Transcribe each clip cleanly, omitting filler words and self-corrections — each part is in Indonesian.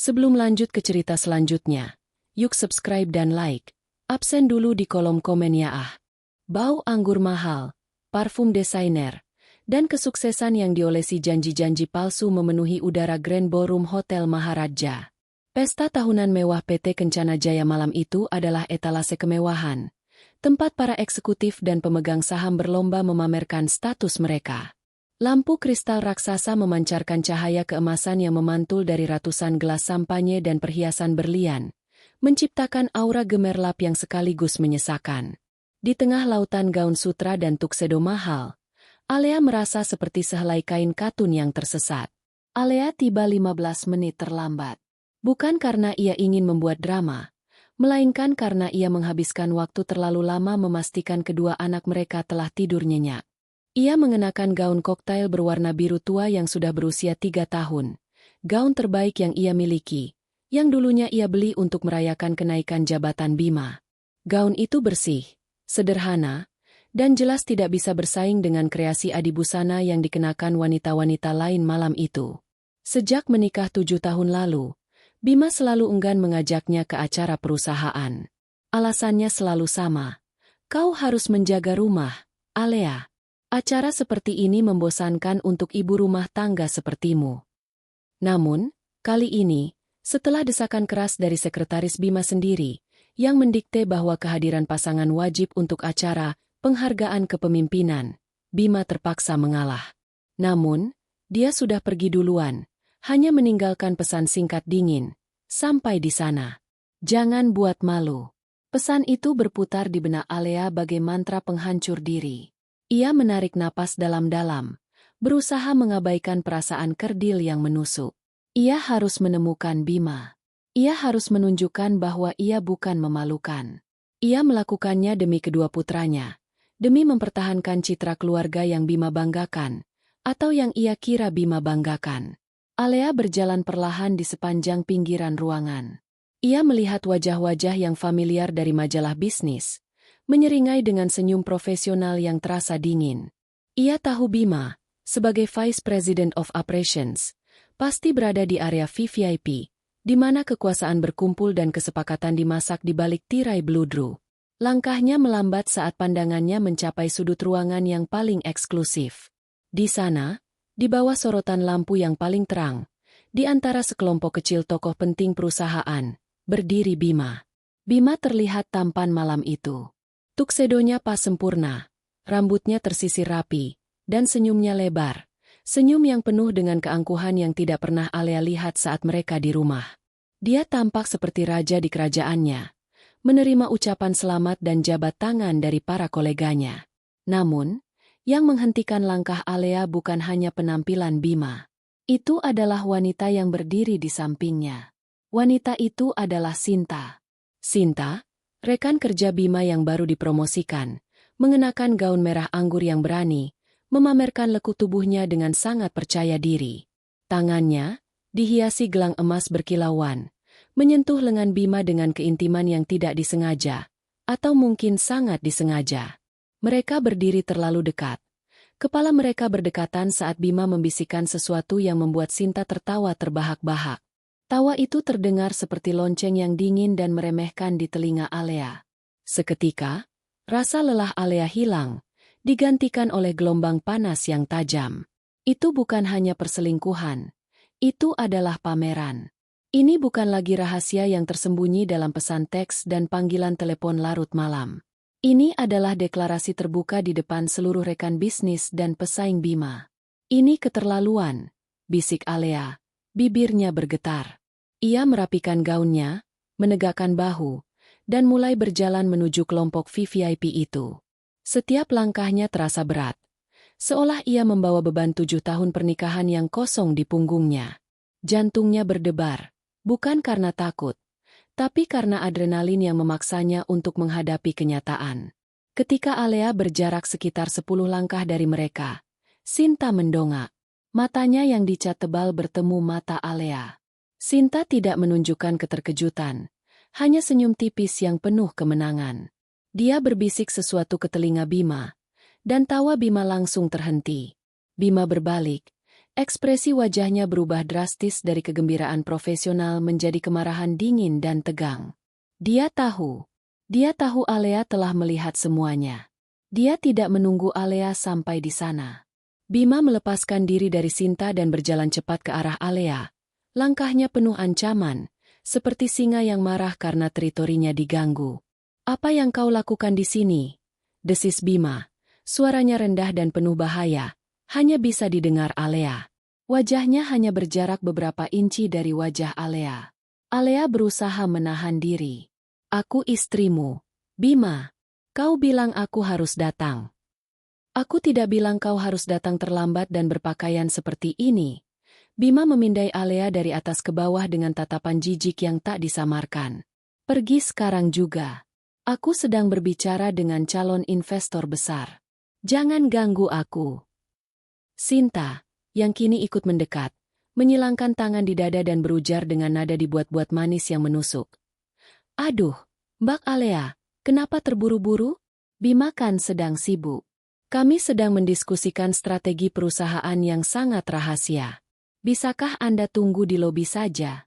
Sebelum lanjut ke cerita selanjutnya, yuk subscribe dan like. Absen dulu di kolom komen ya ah. Bau anggur mahal, parfum desainer, dan kesuksesan yang diolesi janji-janji palsu memenuhi udara Grand Ballroom Hotel Maharaja. Pesta tahunan mewah PT Kencana Jaya malam itu adalah etalase kemewahan, tempat para eksekutif dan pemegang saham berlomba memamerkan status mereka. Lampu kristal raksasa memancarkan cahaya keemasan yang memantul dari ratusan gelas sampanye dan perhiasan berlian, menciptakan aura gemerlap yang sekaligus menyesakan. Di tengah lautan gaun sutra dan tuxedo mahal, Alea merasa seperti sehelai kain katun yang tersesat. Alea tiba 15 menit terlambat. Bukan karena ia ingin membuat drama, melainkan karena ia menghabiskan waktu terlalu lama memastikan kedua anak mereka telah tidur nyenyak. Ia mengenakan gaun koktail berwarna biru tua yang sudah berusia 3 tahun. Gaun terbaik yang ia miliki, yang dulunya ia beli untuk merayakan kenaikan jabatan Bima. Gaun itu bersih, sederhana, dan jelas tidak bisa bersaing dengan kreasi adibusana yang dikenakan wanita-wanita lain malam itu. Sejak menikah 7 tahun lalu, Bima selalu enggan mengajaknya ke acara perusahaan. Alasannya selalu sama. Kau harus menjaga rumah, Alea. Acara seperti ini membosankan untuk ibu rumah tangga sepertimu. Namun, kali ini, setelah desakan keras dari sekretaris Bima sendiri, yang mendikte bahwa kehadiran pasangan wajib untuk acara penghargaan kepemimpinan, Bima terpaksa mengalah. Namun, dia sudah pergi duluan, hanya meninggalkan pesan singkat dingin, sampai di sana. Jangan buat malu. Pesan itu berputar di benak Alea bagai mantra penghancur diri. Ia menarik napas dalam-dalam, berusaha mengabaikan perasaan kerdil yang menusuk. Ia harus menemukan Bima. Ia harus menunjukkan bahwa ia bukan memalukan. Ia melakukannya demi kedua putranya, demi mempertahankan citra keluarga yang Bima banggakan, atau yang ia kira Bima banggakan. Alea berjalan perlahan di sepanjang pinggiran ruangan. Ia melihat wajah-wajah yang familiar dari majalah bisnis, menyeringai dengan senyum profesional yang terasa dingin. Ia tahu Bima, sebagai Vice President of Operations, pasti berada di area VVIP, di mana kekuasaan berkumpul dan kesepakatan dimasak di balik tirai bludru. Langkahnya melambat saat pandangannya mencapai sudut ruangan yang paling eksklusif. Di sana, di bawah sorotan lampu yang paling terang, di antara sekelompok kecil tokoh penting perusahaan, berdiri Bima. Bima terlihat tampan malam itu. Tuksedonya pas sempurna, rambutnya tersisir rapi, dan senyumnya lebar. Senyum yang penuh dengan keangkuhan yang tidak pernah Alea lihat saat mereka di rumah. Dia tampak seperti raja di kerajaannya, menerima ucapan selamat dan jabat tangan dari para koleganya. Namun, yang menghentikan langkah Alea bukan hanya penampilan Bima. Itu adalah wanita yang berdiri di sampingnya. Wanita itu adalah Sinta. Sinta, rekan kerja Bima yang baru dipromosikan, mengenakan gaun merah anggur yang berani, memamerkan lekuk tubuhnya dengan sangat percaya diri. Tangannya, dihiasi gelang emas berkilauan, menyentuh lengan Bima dengan keintiman yang tidak disengaja, atau mungkin sangat disengaja. Mereka berdiri terlalu dekat. Kepala mereka berdekatan saat Bima membisikkan sesuatu yang membuat Sinta tertawa terbahak-bahak. Tawa itu terdengar seperti lonceng yang dingin dan meremehkan di telinga Alea. Seketika, rasa lelah Alea hilang, digantikan oleh gelombang panas yang tajam. Itu bukan hanya perselingkuhan. Itu adalah pameran. Ini bukan lagi rahasia yang tersembunyi dalam pesan teks dan panggilan telepon larut malam. Ini adalah deklarasi terbuka di depan seluruh rekan bisnis dan pesaing Bima. Ini keterlaluan, bisik Alea, bibirnya bergetar. Ia merapikan gaunnya, menegakkan bahu, dan mulai berjalan menuju kelompok VVIP itu. Setiap langkahnya terasa berat, seolah ia membawa beban 7 tahun pernikahan yang kosong di punggungnya. Jantungnya berdebar, bukan karena takut, tapi karena adrenalin yang memaksanya untuk menghadapi kenyataan. Ketika Alea berjarak sekitar 10 langkah dari mereka, Sinta mendongak. Matanya yang dicat tebal bertemu mata Alea. Sinta tidak menunjukkan keterkejutan, hanya senyum tipis yang penuh kemenangan. Dia berbisik sesuatu ke telinga Bima, dan tawa Bima langsung terhenti. Bima berbalik, Ekspresi wajahnya berubah drastis dari kegembiraan profesional menjadi kemarahan dingin dan tegang. Dia tahu Alea telah melihat semuanya. Dia tidak menunggu Alea sampai di sana. Bima melepaskan diri dari Sinta dan berjalan cepat ke arah Alea. Langkahnya penuh ancaman, seperti singa yang marah karena teritorinya diganggu. "Apa yang kau lakukan di sini?" desis Bima. Suaranya rendah dan penuh bahaya, hanya bisa didengar Alea. Wajahnya hanya berjarak beberapa inci dari wajah Alea. Alea berusaha menahan diri. "Aku istrimu, Bima. Kau bilang aku harus datang." "Aku tidak bilang kau harus datang terlambat dan berpakaian seperti ini." Bima memindai Alea dari atas ke bawah dengan tatapan jijik yang tak disamarkan. "Pergi sekarang juga. Aku sedang berbicara dengan calon investor besar. Jangan ganggu aku." Sinta, yang kini ikut mendekat, menyilangkan tangan di dada dan berujar dengan nada dibuat-buat manis yang menusuk. "Aduh, Mbak Alea, kenapa terburu-buru? Bima kan sedang sibuk. Kami sedang mendiskusikan strategi perusahaan yang sangat rahasia. Bisakah Anda tunggu di lobi saja?"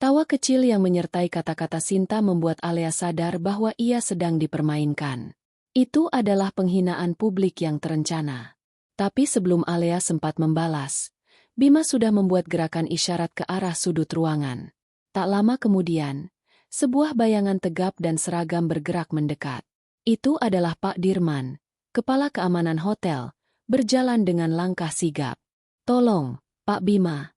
Tawa kecil yang menyertai kata-kata Sinta membuat Alea sadar bahwa ia sedang dipermainkan. Itu adalah penghinaan publik yang terencana. Tapi sebelum Alea sempat membalas, Bima sudah membuat gerakan isyarat ke arah sudut ruangan. Tak lama kemudian, sebuah bayangan tegap dan seragam bergerak mendekat. Itu adalah Pak Dirman, kepala keamanan hotel, berjalan dengan langkah sigap. "Tolong, Pak Bima,"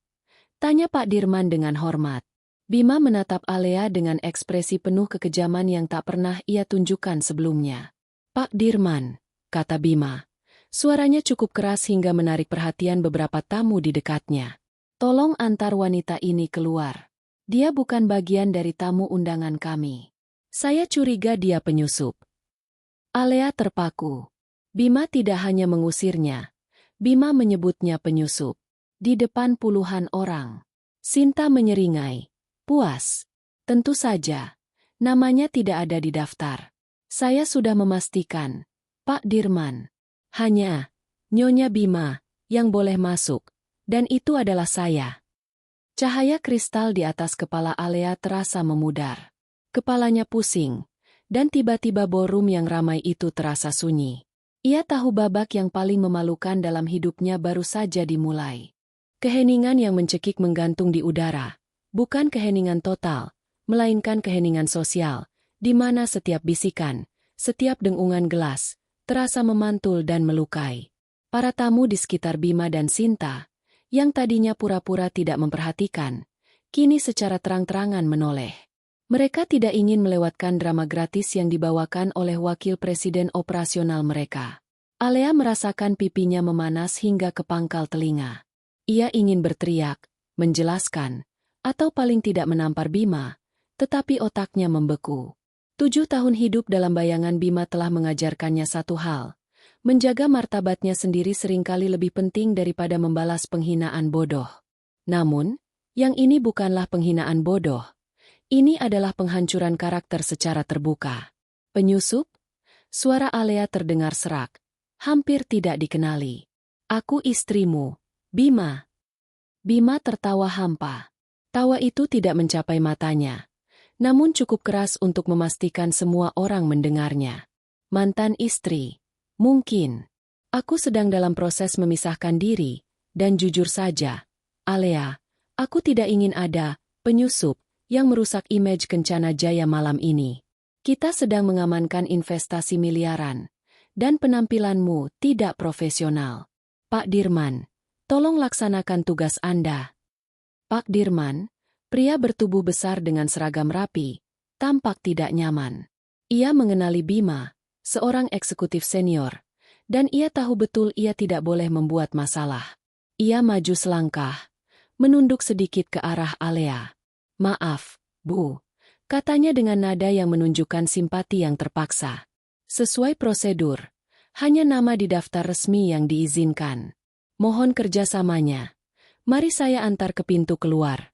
tanya Pak Dirman dengan hormat. Bima menatap Alea dengan ekspresi penuh kekejaman yang tak pernah ia tunjukkan sebelumnya. "Pak Dirman," kata Bima. Suaranya cukup keras hingga menarik perhatian beberapa tamu di dekatnya. "Tolong antar wanita ini keluar. Dia bukan bagian dari tamu undangan kami. Saya curiga dia penyusup." Alea terpaku. Bima tidak hanya mengusirnya. Bima menyebutnya penyusup. Di depan puluhan orang. Sinta menyeringai. "Puas. Tentu saja. Namanya tidak ada di daftar. Saya sudah memastikan, Pak Dirman. Hanya Nyonya Bima yang boleh masuk, dan itu adalah saya." Cahaya kristal di atas kepala Alea terasa memudar. Kepalanya pusing, dan tiba-tiba ballroom yang ramai itu terasa sunyi. Ia tahu babak yang paling memalukan dalam hidupnya baru saja dimulai. Keheningan yang mencekik menggantung di udara, bukan keheningan total, melainkan keheningan sosial, di mana setiap bisikan, setiap dengungan gelas, terasa memantul dan melukai. Para tamu di sekitar Bima dan Sinta, yang tadinya pura-pura tidak memperhatikan, kini secara terang-terangan menoleh. Mereka tidak ingin melewatkan drama gratis yang dibawakan oleh wakil presiden operasional mereka. Alea merasakan pipinya memanas hingga ke pangkal telinga. Ia ingin berteriak, menjelaskan, atau paling tidak menampar Bima, tetapi otaknya membeku. 7 tahun hidup dalam bayangan Bima telah mengajarkannya satu hal. Menjaga martabatnya sendiri seringkali lebih penting daripada membalas penghinaan bodoh. Namun, yang ini bukanlah penghinaan bodoh. Ini adalah penghancuran karakter secara terbuka. "Penyusup?" Suara Alea terdengar serak. Hampir tidak dikenali. "Aku istrimu, Bima." Bima tertawa hampa. Tawa itu tidak mencapai matanya, namun cukup keras untuk memastikan semua orang mendengarnya. "Mantan istri. Mungkin. Aku sedang dalam proses memisahkan diri, dan jujur saja, Alea, aku tidak ingin ada penyusup yang merusak image Kencana Jaya malam ini. Kita sedang mengamankan investasi miliaran, dan penampilanmu tidak profesional. Pak Dirman, tolong laksanakan tugas Anda." Pak Dirman, pria bertubuh besar dengan seragam rapi, tampak tidak nyaman. Ia mengenali Bima, seorang eksekutif senior, dan ia tahu betul ia tidak boleh membuat masalah. Ia maju selangkah, menunduk sedikit ke arah Alea. "Maaf, Bu," katanya dengan nada yang menunjukkan simpati yang terpaksa. "Sesuai prosedur, hanya nama di daftar resmi yang diizinkan. Mohon kerjasamanya. Mari saya antar ke pintu keluar."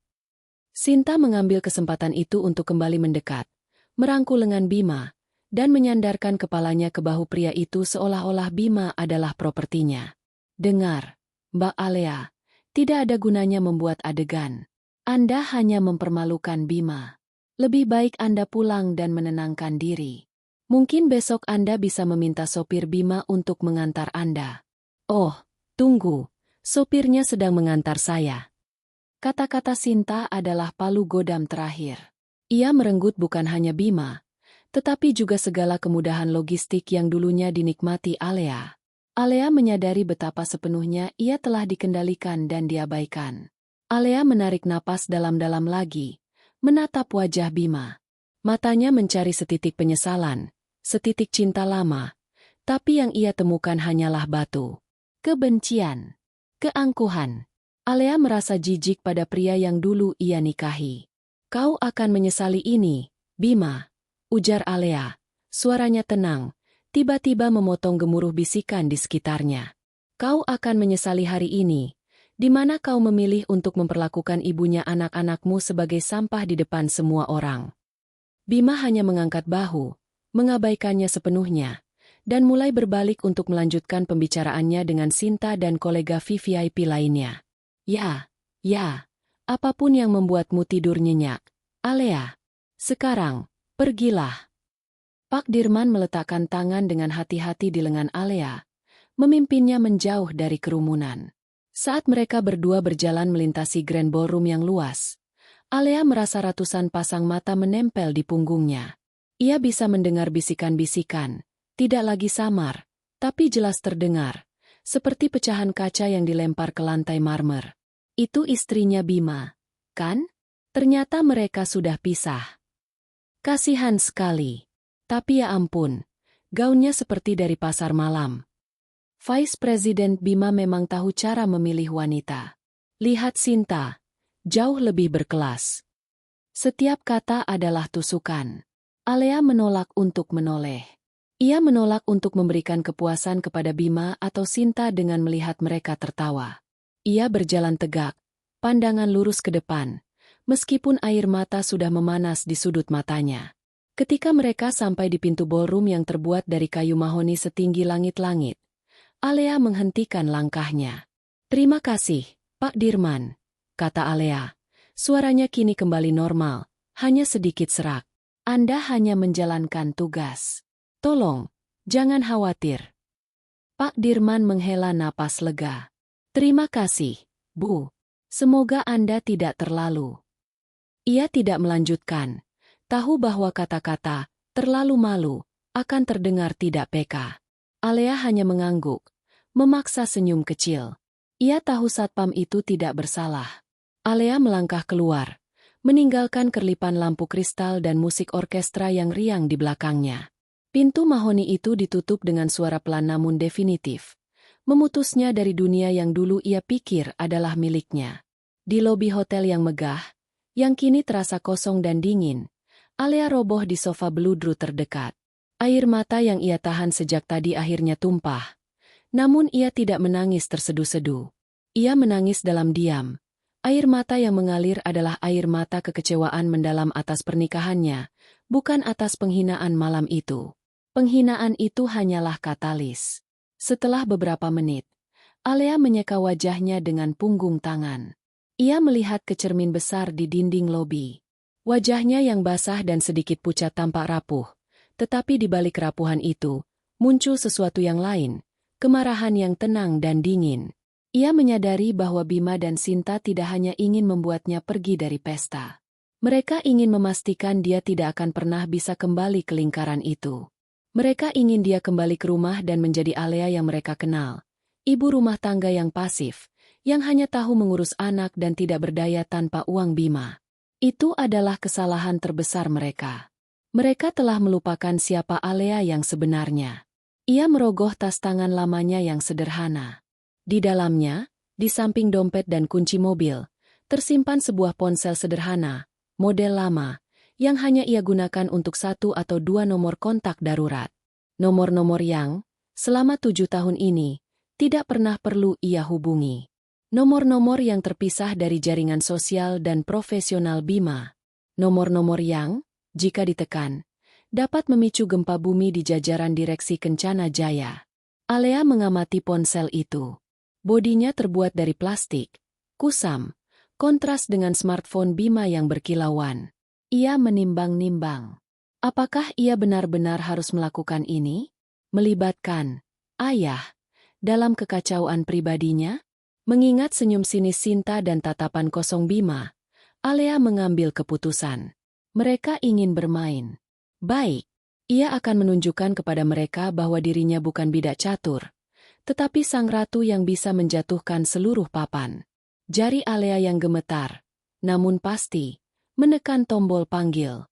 Sinta mengambil kesempatan itu untuk kembali mendekat, merangkul lengan Bima, dan menyandarkan kepalanya ke bahu pria itu seolah-olah Bima adalah propertinya. "Dengar, Mbak Alea, Tidak ada gunanya membuat adegan. Anda hanya mempermalukan Bima. Lebih baik Anda pulang dan menenangkan diri. Mungkin besok Anda bisa meminta sopir Bima untuk mengantar Anda. Oh, tunggu. Sopirnya sedang mengantar saya. Kata-kata Sinta adalah palu godam terakhir. Ia merenggut bukan hanya Bima, tetapi juga segala kemudahan logistik yang dulunya dinikmati Alea. Alea menyadari betapa sepenuhnya ia telah dikendalikan dan diabaikan. Alea menarik napas dalam-dalam lagi, menatap wajah Bima. Matanya mencari setitik penyesalan, setitik cinta lama, tapi yang ia temukan hanyalah batu. Kebencian. Keangkuhan. Alea merasa jijik pada pria yang dulu ia nikahi. Kau akan menyesali ini, Bima, ujar Alea. Suaranya tenang, tiba-tiba memotong gemuruh bisikan di sekitarnya. Kau akan menyesali hari ini, di mana kau memilih untuk memperlakukan ibunya anak-anakmu sebagai sampah di depan semua orang. Bima hanya mengangkat bahu, mengabaikannya sepenuhnya, dan mulai berbalik untuk melanjutkan pembicaraannya dengan Sinta dan kolega VVIP lainnya. Ya, apapun yang membuatmu tidur nyenyak, Alea. Sekarang, pergilah. Pak Dirman meletakkan tangan dengan hati-hati di lengan Alea, memimpinnya menjauh dari kerumunan. Saat mereka berdua berjalan melintasi Grand Ballroom yang luas, Alea merasa ratusan pasang mata menempel di punggungnya. Ia bisa mendengar bisikan-bisikan, tidak lagi samar, tapi jelas terdengar, seperti pecahan kaca yang dilempar ke lantai marmer. Itu istrinya Bima, kan? Ternyata mereka sudah pisah. Kasihan sekali. Tapi ya ampun, gaunnya seperti dari pasar malam. Vice President Bima memang tahu cara memilih wanita. Lihat Sinta, jauh lebih berkelas. Setiap kata adalah tusukan. Alea menolak untuk menoleh. Ia menolak untuk memberikan kepuasan kepada Bima atau Sinta dengan melihat mereka tertawa. Ia berjalan tegak, pandangan lurus ke depan, meskipun air mata sudah memanas di sudut matanya. Ketika mereka sampai di pintu ballroom yang terbuat dari kayu mahoni setinggi langit-langit, Alea menghentikan langkahnya. Terima kasih, Pak Dirman, kata Alea. Suaranya kini kembali normal, hanya sedikit serak. Anda hanya menjalankan tugas. Tolong, jangan khawatir. Pak Dirman menghela napas lega. Terima kasih, Bu. Semoga Anda tidak terlalu. Ia tidak melanjutkan. Tahu bahwa kata-kata, terlalu malu, akan terdengar tidak peka. Alea hanya mengangguk, memaksa senyum kecil. Ia tahu satpam itu tidak bersalah. Alea melangkah keluar, meninggalkan kerlipan lampu kristal dan musik orkestra yang riang di belakangnya. Pintu mahoni itu ditutup dengan suara pelan namun definitif, memutusnya dari dunia yang dulu ia pikir adalah miliknya. Di lobi hotel yang megah, yang kini terasa kosong dan dingin, Alea roboh di sofa beludru terdekat. Air mata yang ia tahan sejak tadi akhirnya tumpah. Namun ia tidak menangis terseduh-seduh. Ia menangis dalam diam. Air mata yang mengalir adalah air mata kekecewaan mendalam atas pernikahannya, bukan atas penghinaan malam itu. Penghinaan itu hanyalah katalis. Setelah beberapa menit, Alea menyeka wajahnya dengan punggung tangan. Ia melihat ke cermin besar di dinding lobi. Wajahnya yang basah dan sedikit pucat tampak rapuh, tetapi di balik kerapuhan itu, muncul sesuatu yang lain, kemarahan yang tenang dan dingin. Ia menyadari bahwa Bima dan Sinta tidak hanya ingin membuatnya pergi dari pesta. Mereka ingin memastikan dia tidak akan pernah bisa kembali ke lingkaran itu. Mereka ingin dia kembali ke rumah dan menjadi Alea yang mereka kenal. Ibu rumah tangga yang pasif, yang hanya tahu mengurus anak dan tidak berdaya tanpa uang Bima. Itu adalah kesalahan terbesar mereka. Mereka telah melupakan siapa Alea yang sebenarnya. Ia merogoh tas tangan lamanya yang sederhana. Di dalamnya, di samping dompet dan kunci mobil, tersimpan sebuah ponsel sederhana, model lama, yang hanya ia gunakan untuk 1 atau 2 nomor kontak darurat. Nomor-nomor yang, selama 7 tahun ini, tidak pernah perlu ia hubungi. Nomor-nomor yang terpisah dari jaringan sosial dan profesional Bima. Nomor-nomor yang, jika ditekan, dapat memicu gempa bumi di jajaran direksi Kencana Jaya. Alea mengamati ponsel itu. Bodinya terbuat dari plastik, kusam, kontras dengan smartphone Bima yang berkilauan. Ia menimbang-nimbang. Apakah ia benar-benar harus melakukan ini? Melibatkan ayah dalam kekacauan pribadinya? Mengingat senyum sinis Sinta dan tatapan kosong Bima, Alea mengambil keputusan. Mereka ingin bermain. Baik, ia akan menunjukkan kepada mereka bahwa dirinya bukan bidak catur, tetapi sang ratu yang bisa menjatuhkan seluruh papan. Jari Alea yang gemetar, namun pasti, menekan tombol panggil.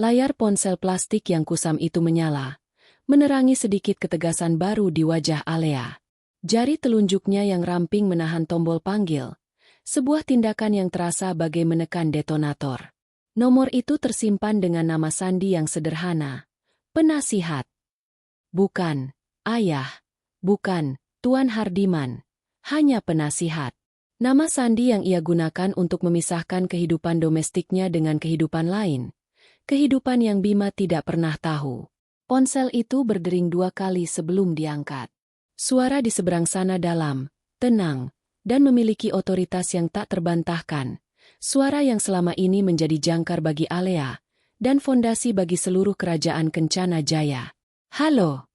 Layar ponsel plastik yang kusam itu menyala, menerangi sedikit ketegasan baru di wajah Alea. Jari telunjuknya yang ramping menahan tombol panggil, sebuah tindakan yang terasa bagai menekan detonator. Nomor itu tersimpan dengan nama sandi yang sederhana, penasihat. Bukan ayah, bukan Tuan Hardiman, hanya penasihat. Nama sandi yang ia gunakan untuk memisahkan kehidupan domestiknya dengan kehidupan lain. Kehidupan yang Bima tidak pernah tahu. Ponsel itu berdering 2 kali sebelum diangkat. Suara di seberang sana dalam, tenang, dan memiliki otoritas yang tak terbantahkan. Suara yang selama ini menjadi jangkar bagi Alea, dan fondasi bagi seluruh kerajaan Kencana Jaya. "Halo,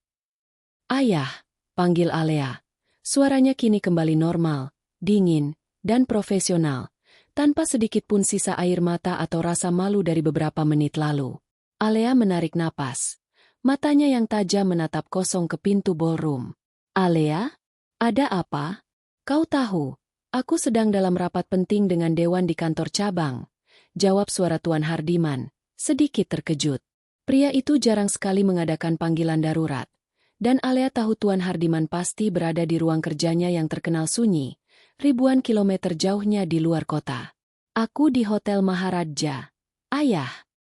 Ayah," panggil Alea. Suaranya kini kembali normal, dingin, dan profesional, tanpa sedikit pun sisa air mata atau rasa malu dari beberapa menit lalu. Alea menarik napas. Matanya yang tajam menatap kosong ke pintu ballroom. "Alea, ada apa?" "Kau tahu, aku sedang dalam rapat penting dengan Dewan di kantor cabang," jawab suara Tuan Hardiman, sedikit terkejut. Pria itu jarang sekali mengadakan panggilan darurat, dan Alea tahu Tuan Hardiman pasti berada di ruang kerjanya yang terkenal sunyi, ribuan kilometer jauhnya di luar kota. "Aku di Hotel Maharaja, Ayah."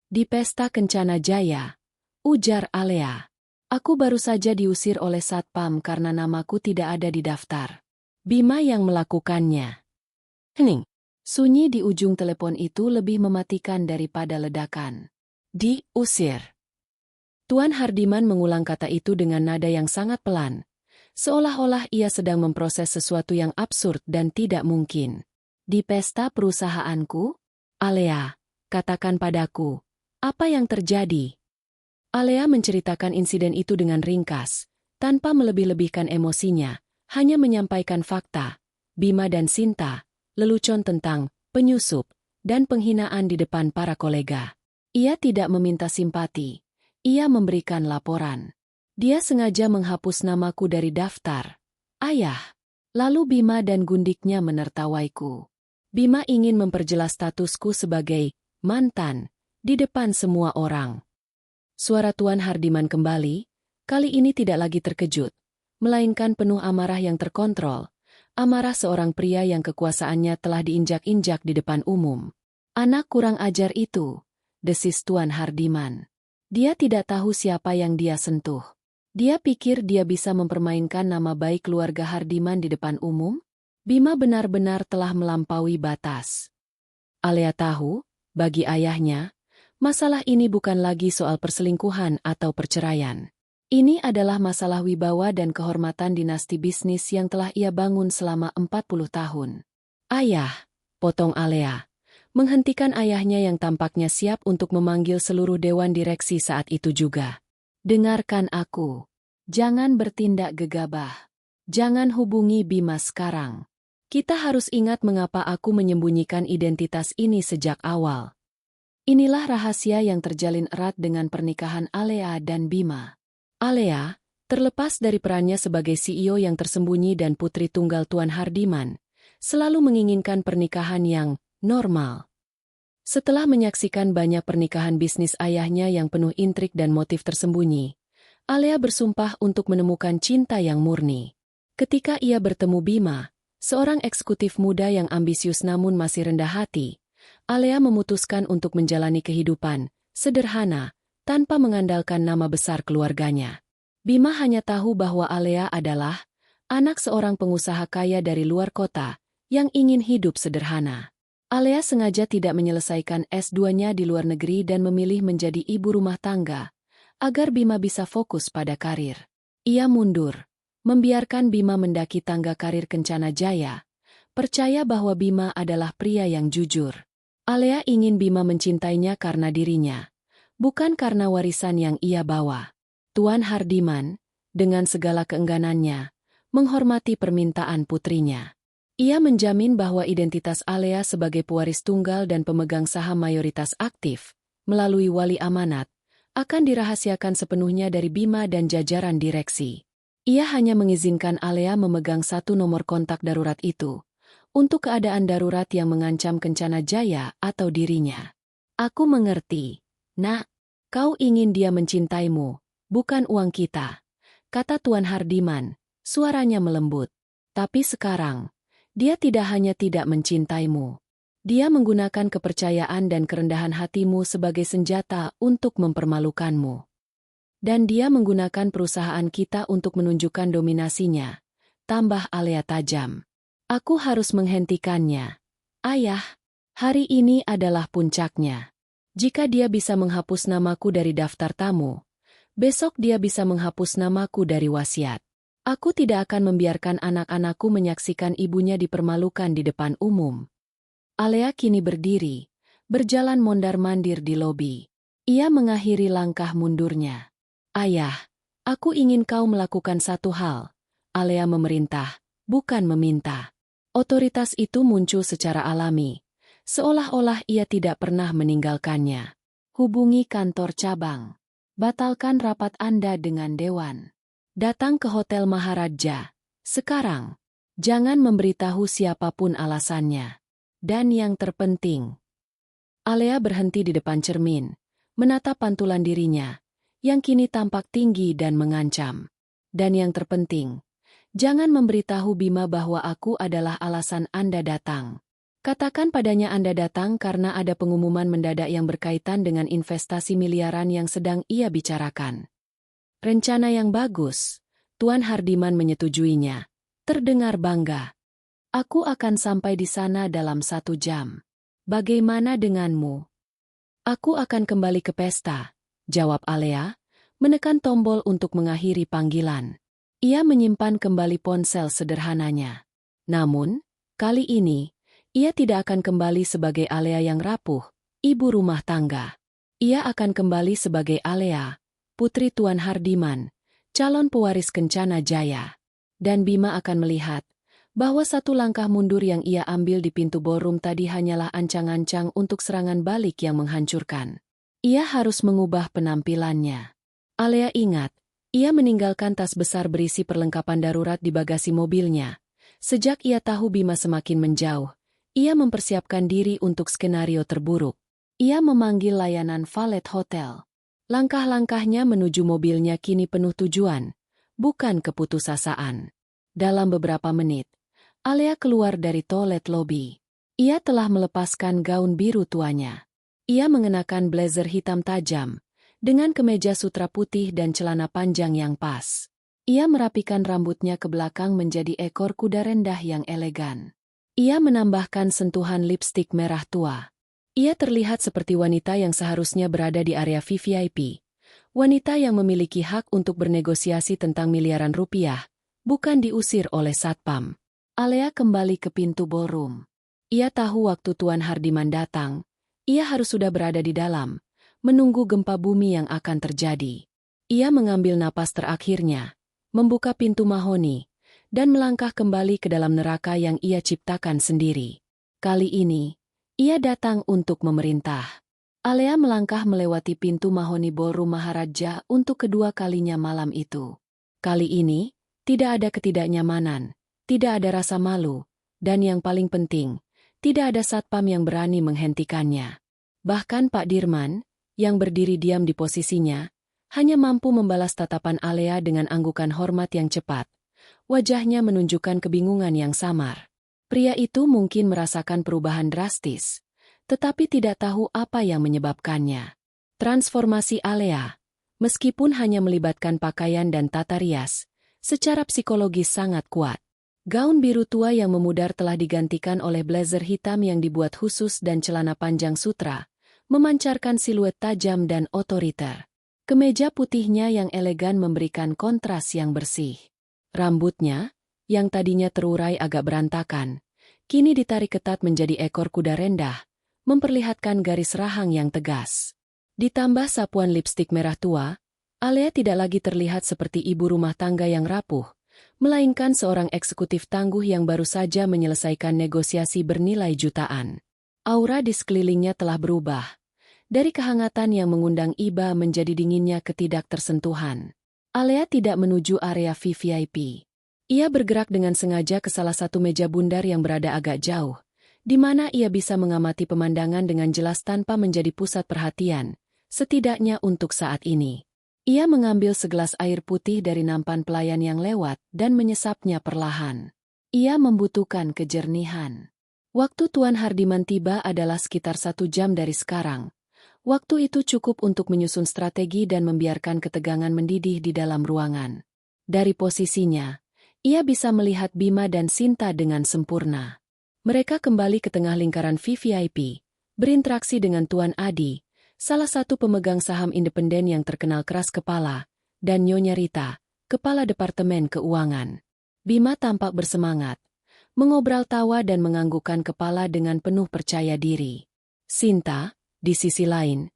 "Di pesta Kencana Jaya," ujar Alea. "Aku baru saja diusir oleh Satpam karena namaku tidak ada di daftar." "Bima yang melakukannya." Hening. Sunyi di ujung telepon itu lebih mematikan daripada ledakan. "Diusir." Tuan Hardiman mengulang kata itu dengan nada yang sangat pelan, seolah-olah ia sedang memproses sesuatu yang absurd dan tidak mungkin. "Di pesta perusahaanku? Alea, katakan padaku, apa yang terjadi?" Alea menceritakan insiden itu dengan ringkas, tanpa melebih-lebihkan emosinya, hanya menyampaikan fakta. Bima dan Sinta, lelucon tentang penyusup dan penghinaan di depan para kolega. Ia tidak meminta simpati, ia memberikan laporan. "Dia sengaja menghapus namaku dari daftar, Ayah." Lalu Bima dan gundiknya menertawaiku. "Bima ingin memperjelas statusku sebagai mantan di depan semua orang." Suara Tuan Hardiman kembali, kali ini tidak lagi terkejut, melainkan penuh amarah yang terkontrol, amarah seorang pria yang kekuasaannya telah diinjak-injak di depan umum. "Anak kurang ajar itu," desis Tuan Hardiman. "Dia tidak tahu siapa yang dia sentuh. Dia pikir dia bisa mempermainkan nama baik keluarga Hardiman di depan umum?" Bima benar-benar telah melampaui batas. Alea tahu, bagi ayahnya, masalah ini bukan lagi soal perselingkuhan atau perceraian. Ini adalah masalah wibawa dan kehormatan dinasti bisnis yang telah ia bangun selama 40 tahun. "Ayah," potong Alea, menghentikan ayahnya yang tampaknya siap untuk memanggil seluruh dewan direksi saat itu juga. "Dengarkan aku. Jangan bertindak gegabah. Jangan hubungi Bima sekarang. Kita harus ingat mengapa aku menyembunyikan identitas ini sejak awal. Inilah rahasia yang terjalin erat dengan pernikahan Alea dan Bima. Alea, terlepas dari perannya sebagai CEO yang tersembunyi dan putri tunggal Tuan Hardiman, selalu menginginkan pernikahan yang normal. Setelah menyaksikan banyak pernikahan bisnis ayahnya yang penuh intrik dan motif tersembunyi, Alea bersumpah untuk menemukan cinta yang murni. Ketika ia bertemu Bima, seorang eksekutif muda yang ambisius namun masih rendah hati, Alea memutuskan untuk menjalani kehidupan sederhana, tanpa mengandalkan nama besar keluarganya. Bima hanya tahu bahwa Alea adalah anak seorang pengusaha kaya dari luar kota yang ingin hidup sederhana. Alea sengaja tidak menyelesaikan S2-nya di luar negeri dan memilih menjadi ibu rumah tangga, agar Bima bisa fokus pada karir. Ia mundur, membiarkan Bima mendaki tangga karir Kencana Jaya, percaya bahwa Bima adalah pria yang jujur. Alea ingin Bima mencintainya karena dirinya, bukan karena warisan yang ia bawa. Tuan Hardiman, dengan segala keengganannya, menghormati permintaan putrinya. Ia menjamin bahwa identitas Alea sebagai pewaris tunggal dan pemegang saham mayoritas aktif, melalui wali amanat, akan dirahasiakan sepenuhnya dari Bima dan jajaran direksi. Ia hanya mengizinkan Alea memegang satu nomor kontak darurat itu, untuk keadaan darurat yang mengancam Kencana Jaya atau dirinya. Aku mengerti, Nak. Kau ingin dia mencintaimu, bukan uang kita, kata Tuan Hardiman, suaranya melembut. Tapi sekarang, dia tidak hanya tidak mencintaimu. Dia menggunakan kepercayaan dan kerendahan hatimu sebagai senjata untuk mempermalukanmu. Dan dia menggunakan perusahaan kita untuk menunjukkan dominasinya, tambah Alea tajam. Aku harus menghentikannya. Ayah, hari ini adalah puncaknya. Jika dia bisa menghapus namaku dari daftar tamu, besok dia bisa menghapus namaku dari wasiat. Aku tidak akan membiarkan anak-anakku menyaksikan ibunya dipermalukan di depan umum. Alea kini berdiri, berjalan mondar-mandir di lobi. Ia mengakhiri langkah mundurnya. Ayah, aku ingin kau melakukan satu hal. Alea memerintah, bukan meminta. Otoritas itu muncul secara alami, seolah-olah ia tidak pernah meninggalkannya. Hubungi kantor cabang. Batalkan rapat Anda dengan Dewan. Datang ke Hotel Maharaja. Sekarang, jangan memberitahu siapapun alasannya. Dan yang terpenting, Alea berhenti di depan cermin, menatap pantulan dirinya, yang kini tampak tinggi dan mengancam. Dan yang terpenting, jangan memberitahu Bima bahwa aku adalah alasan Anda datang. Katakan padanya Anda datang karena ada pengumuman mendadak yang berkaitan dengan investasi miliaran yang sedang ia bicarakan. Rencana yang bagus, Tuan Hardiman menyetujuinya. Terdengar bangga. Aku akan sampai di sana dalam 1 jam. Bagaimana denganmu? Aku akan kembali ke pesta, jawab Alea, menekan tombol untuk mengakhiri panggilan. Ia menyimpan kembali ponsel sederhananya. Namun, kali ini, ia tidak akan kembali sebagai Alea yang rapuh, ibu rumah tangga. Ia akan kembali sebagai Alea, putri Tuan Hardiman, calon pewaris Kencana Jaya. Dan Bima akan melihat bahwa satu langkah mundur yang ia ambil di pintu ballroom tadi hanyalah ancang-ancang untuk serangan balik yang menghancurkan. Ia harus mengubah penampilannya. Alea ingat, ia meninggalkan tas besar berisi perlengkapan darurat di bagasi mobilnya. Sejak ia tahu Bima semakin menjauh, ia mempersiapkan diri untuk skenario terburuk. Ia memanggil layanan valet hotel. Langkah-langkahnya menuju mobilnya kini penuh tujuan, bukan keputusasaan. Dalam beberapa menit, Alea keluar dari toilet lobi. Ia telah melepaskan gaun biru tuanya. Ia mengenakan blazer hitam tajam, dengan kemeja sutra putih dan celana panjang yang pas. Ia merapikan rambutnya ke belakang menjadi ekor kuda rendah yang elegan. Ia menambahkan sentuhan lipstik merah tua. Ia terlihat seperti wanita yang seharusnya berada di area VVIP. Wanita yang memiliki hak untuk bernegosiasi tentang miliaran rupiah, bukan diusir oleh satpam. Alea kembali ke pintu ballroom. Ia tahu waktu Tuan Hardiman datang, ia harus sudah berada di dalam, menunggu gempa bumi yang akan terjadi. Ia mengambil napas terakhirnya, membuka pintu mahoni, dan melangkah kembali ke dalam neraka yang ia ciptakan sendiri. Kali ini, ia datang untuk memerintah. Alea melangkah melewati pintu mahoni ballroom Maharaja untuk kedua kalinya malam itu. Kali ini, tidak ada ketidaknyamanan, tidak ada rasa malu, dan yang paling penting, tidak ada satpam yang berani menghentikannya. Bahkan Pak Dirman, yang berdiri diam di posisinya, hanya mampu membalas tatapan Alea dengan anggukan hormat yang cepat. Wajahnya menunjukkan kebingungan yang samar. Pria itu mungkin merasakan perubahan drastis, tetapi tidak tahu apa yang menyebabkannya. Transformasi Alea, meskipun hanya melibatkan pakaian dan tata rias, secara psikologis sangat kuat. Gaun biru tua yang memudar telah digantikan oleh blazer hitam yang dibuat khusus dan celana panjang sutra, memancarkan siluet tajam dan otoriter. Kemeja putihnya yang elegan memberikan kontras yang bersih. Rambutnya, yang tadinya terurai agak berantakan, kini ditarik ketat menjadi ekor kuda rendah, memperlihatkan garis rahang yang tegas. Ditambah sapuan lipstik merah tua, Alea tidak lagi terlihat seperti ibu rumah tangga yang rapuh, melainkan seorang eksekutif tangguh yang baru saja menyelesaikan negosiasi bernilai jutaan. Aura di sekelilingnya telah berubah. Dari kehangatan yang mengundang iba menjadi dinginnya ketidaktersentuhan. Alea tidak menuju area VVIP. Ia bergerak dengan sengaja ke salah satu meja bundar yang berada agak jauh, di mana ia bisa mengamati pemandangan dengan jelas tanpa menjadi pusat perhatian, setidaknya untuk saat ini. Ia mengambil segelas air putih dari nampan pelayan yang lewat dan menyesapnya perlahan. Ia membutuhkan kejernihan. Waktu Tuan Hardiman tiba adalah sekitar 1 jam dari sekarang. Waktu itu cukup untuk menyusun strategi dan membiarkan ketegangan mendidih di dalam ruangan. Dari posisinya, ia bisa melihat Bima dan Sinta dengan sempurna. Mereka kembali ke tengah lingkaran VVIP, berinteraksi dengan Tuan Adi, salah satu pemegang saham independen yang terkenal keras kepala, dan Nyonya Rita, Kepala Departemen Keuangan. Bima tampak bersemangat, mengobrol tawa dan menganggukkan kepala dengan penuh percaya diri. Sinta, di sisi lain,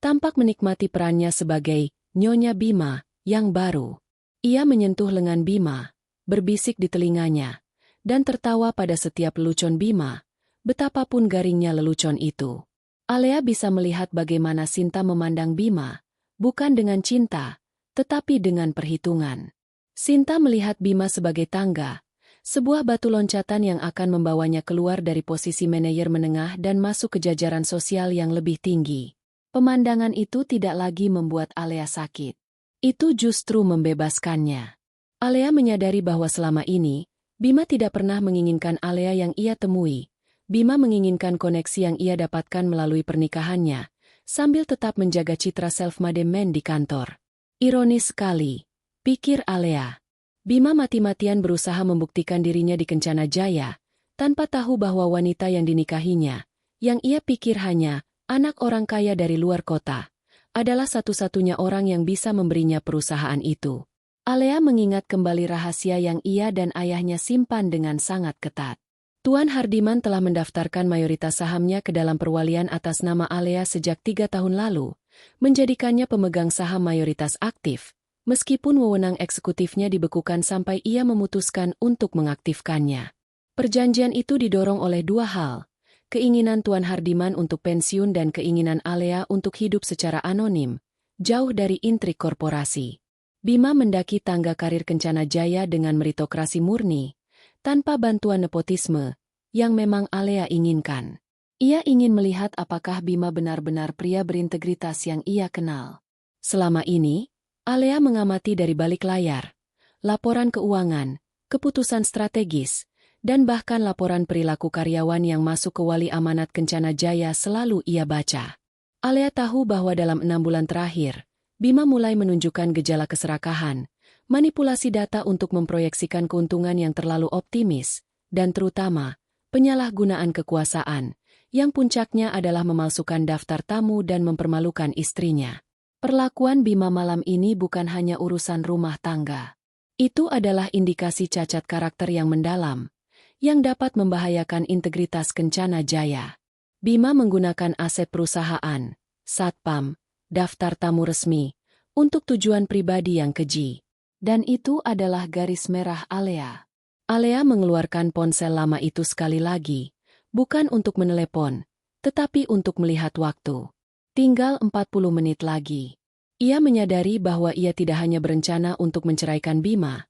tampak menikmati perannya sebagai Nyonya Bima yang baru. Ia menyentuh lengan Bima, berbisik di telinganya, dan tertawa pada setiap lelucon Bima, betapapun garingnya lelucon itu. Alea bisa melihat bagaimana Sinta memandang Bima, bukan dengan cinta, tetapi dengan perhitungan. Sinta melihat Bima sebagai tangga, sebuah batu loncatan yang akan membawanya keluar dari posisi manajer menengah dan masuk ke jajaran sosial yang lebih tinggi. Pemandangan itu tidak lagi membuat Alea sakit. Itu justru membebaskannya. Alea menyadari bahwa selama ini, Bima tidak pernah menginginkan Alea yang ia temui. Bima menginginkan koneksi yang ia dapatkan melalui pernikahannya, sambil tetap menjaga citra self-made man di kantor. Ironis sekali, pikir Alea. Bima mati-matian berusaha membuktikan dirinya di Kencana Jaya, tanpa tahu bahwa wanita yang dinikahinya, yang ia pikir hanya anak orang kaya dari luar kota, adalah satu-satunya orang yang bisa memberinya perusahaan itu. Alea mengingat kembali rahasia yang ia dan ayahnya simpan dengan sangat ketat. Tuan Hardiman telah mendaftarkan mayoritas sahamnya ke dalam perwalian atas nama Alea sejak 3 tahun lalu, menjadikannya pemegang saham mayoritas aktif, meskipun wewenang eksekutifnya dibekukan sampai ia memutuskan untuk mengaktifkannya. Perjanjian itu didorong oleh 2 hal, keinginan Tuan Hardiman untuk pensiun dan keinginan Alea untuk hidup secara anonim, jauh dari intrik korporasi. Bima mendaki tangga karir Kencana Jaya dengan meritokrasi murni, tanpa bantuan nepotisme, yang memang Alea inginkan. Ia ingin melihat apakah Bima benar-benar pria berintegritas yang ia kenal. Selama ini, Alea mengamati dari balik layar, laporan keuangan, keputusan strategis, dan bahkan laporan perilaku karyawan yang masuk ke wali amanat Kencana Jaya selalu ia baca. Alea tahu bahwa dalam 6 bulan terakhir, Bima mulai menunjukkan gejala keserakahan, manipulasi data untuk memproyeksikan keuntungan yang terlalu optimis, dan terutama, penyalahgunaan kekuasaan, yang puncaknya adalah memalsukan daftar tamu dan mempermalukan istrinya. Perlakuan Bima malam ini bukan hanya urusan rumah tangga. Itu adalah indikasi cacat karakter yang mendalam, yang dapat membahayakan integritas Kencana Jaya. Bima menggunakan aset perusahaan, satpam, daftar tamu resmi, untuk tujuan pribadi yang keji. Dan itu adalah garis merah Alea. Alea mengeluarkan ponsel lama itu sekali lagi, bukan untuk menelepon, tetapi untuk melihat waktu. Tinggal 40 menit lagi. Ia menyadari bahwa ia tidak hanya berencana untuk menceraikan Bima,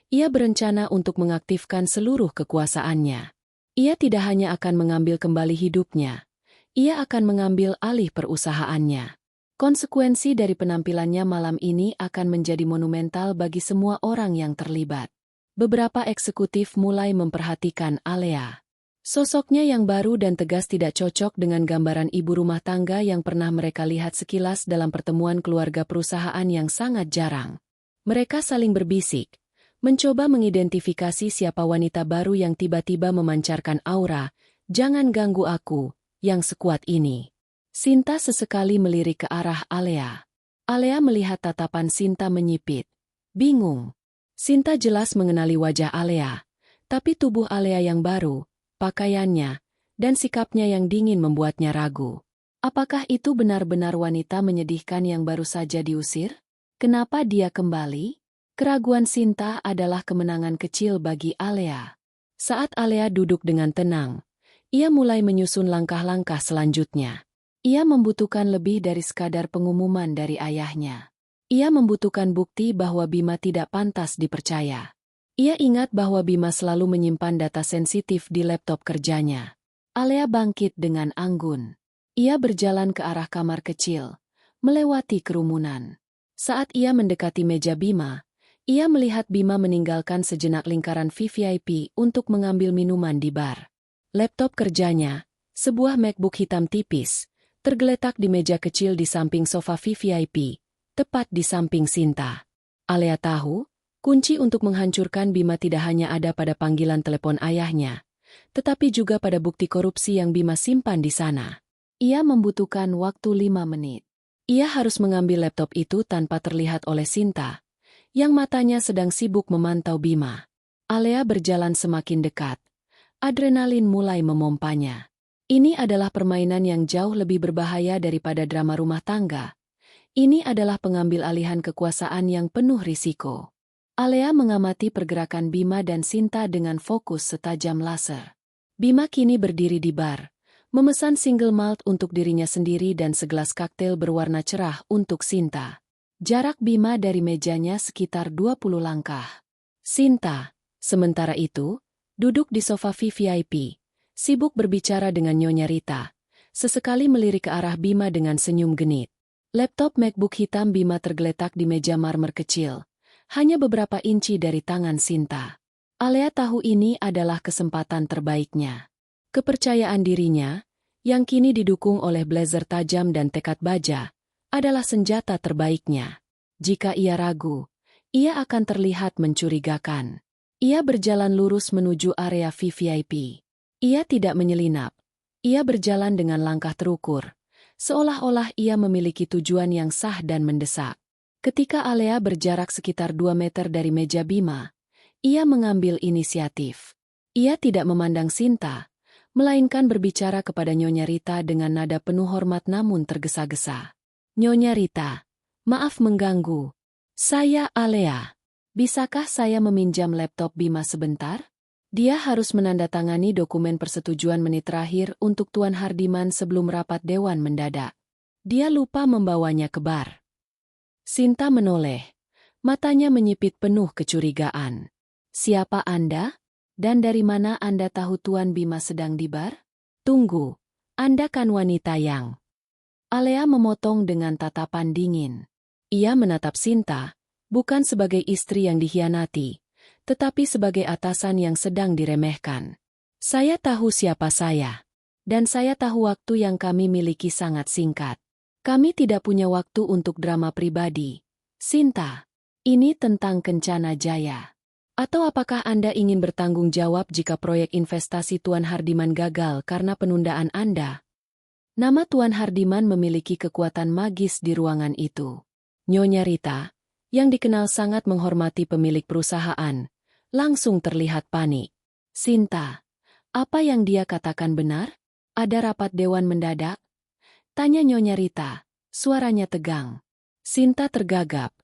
ia berencana untuk mengaktifkan seluruh kekuasaannya. Ia tidak hanya akan mengambil kembali hidupnya, ia akan mengambil alih perusahaannya. Konsekuensi dari penampilannya malam ini akan menjadi monumental bagi semua orang yang terlibat. Beberapa eksekutif mulai memperhatikan Alea. Sosoknya yang baru dan tegas tidak cocok dengan gambaran ibu rumah tangga yang pernah mereka lihat sekilas dalam pertemuan keluarga perusahaan yang sangat jarang. Mereka saling berbisik, mencoba mengidentifikasi siapa wanita baru yang tiba-tiba memancarkan aura, "Jangan ganggu aku," yang sekuat ini. Sinta sesekali melirik ke arah Alea. Alea melihat tatapan Sinta menyipit. Bingung. Sinta jelas mengenali wajah Alea, tapi tubuh Alea yang baru, pakaiannya, dan sikapnya yang dingin membuatnya ragu. Apakah itu benar-benar wanita menyedihkan yang baru saja diusir? Kenapa dia kembali? Keraguan Sinta adalah kemenangan kecil bagi Alea. Saat Alea duduk dengan tenang, ia mulai menyusun langkah-langkah selanjutnya. Ia membutuhkan lebih dari sekadar pengumuman dari ayahnya. Ia membutuhkan bukti bahwa Bima tidak pantas dipercaya. Ia ingat bahwa Bima selalu menyimpan data sensitif di laptop kerjanya. Alea bangkit dengan anggun. Ia berjalan ke arah kamar kecil, melewati kerumunan. Saat ia mendekati meja Bima, ia melihat Bima meninggalkan sejenak lingkaran VVIP untuk mengambil minuman di bar. Laptop kerjanya, sebuah MacBook hitam tipis, tergeletak di meja kecil di samping sofa VVIP, tepat di samping Sinta. Alea tahu, kunci untuk menghancurkan Bima tidak hanya ada pada panggilan telepon ayahnya, tetapi juga pada bukti korupsi yang Bima simpan di sana. Ia membutuhkan waktu 5 menit. Ia harus mengambil laptop itu tanpa terlihat oleh Sinta, yang matanya sedang sibuk memantau Bima. Alea berjalan semakin dekat. Adrenalin mulai memompanya. Ini adalah permainan yang jauh lebih berbahaya daripada drama rumah tangga. Ini adalah pengambil alihan kekuasaan yang penuh risiko. Alea mengamati pergerakan Bima dan Sinta dengan fokus setajam laser. Bima kini berdiri di bar, memesan single malt untuk dirinya sendiri dan segelas koktail berwarna cerah untuk Sinta. Jarak Bima dari mejanya sekitar 20 langkah. Sinta, sementara itu, duduk di sofa VVIP, sibuk berbicara dengan Nyonya Rita, sesekali melirik ke arah Bima dengan senyum genit. Laptop MacBook hitam Bima tergeletak di meja marmer kecil, hanya beberapa inci dari tangan Sinta. Alea tahu ini adalah kesempatan terbaiknya. Kepercayaan dirinya, yang kini didukung oleh blazer tajam dan tekad baja, adalah senjata terbaiknya. Jika ia ragu, ia akan terlihat mencurigakan. Ia berjalan lurus menuju area VVIP. Ia tidak menyelinap. Ia berjalan dengan langkah terukur, seolah-olah ia memiliki tujuan yang sah dan mendesak. Ketika Alea berjarak sekitar 2 meter dari meja Bima, ia mengambil inisiatif. Ia tidak memandang Sinta, melainkan berbicara kepada Nyonya Rita dengan nada penuh hormat namun tergesa-gesa. Nyonya Rita, maaf mengganggu. Saya Alea. Bisakah saya meminjam laptop Bima sebentar? Dia harus menandatangani dokumen persetujuan menit terakhir untuk Tuan Hardiman sebelum rapat dewan mendadak. Dia lupa membawanya ke bar. Sinta menoleh. Matanya menyipit penuh kecurigaan. Siapa Anda? Dan dari mana Anda tahu Tuan Bima sedang di bar? Tunggu, Anda kan wanita yang... Alea memotong dengan tatapan dingin. Ia menatap Sinta, bukan sebagai istri yang dikhianati, tetapi sebagai atasan yang sedang diremehkan. Saya tahu siapa saya. Dan saya tahu waktu yang kami miliki sangat singkat. Kami tidak punya waktu untuk drama pribadi. Sinta, ini tentang Kencana Jaya. Atau apakah Anda ingin bertanggung jawab jika proyek investasi Tuan Hardiman gagal karena penundaan Anda? Nama Tuan Hardiman memiliki kekuatan magis di ruangan itu. Nyonya Rita, yang dikenal sangat menghormati pemilik perusahaan, langsung terlihat panik. Sinta, apa yang dia katakan benar? Ada rapat dewan mendadak? Tanya Nyonya Rita, suaranya tegang. Sinta tergagap.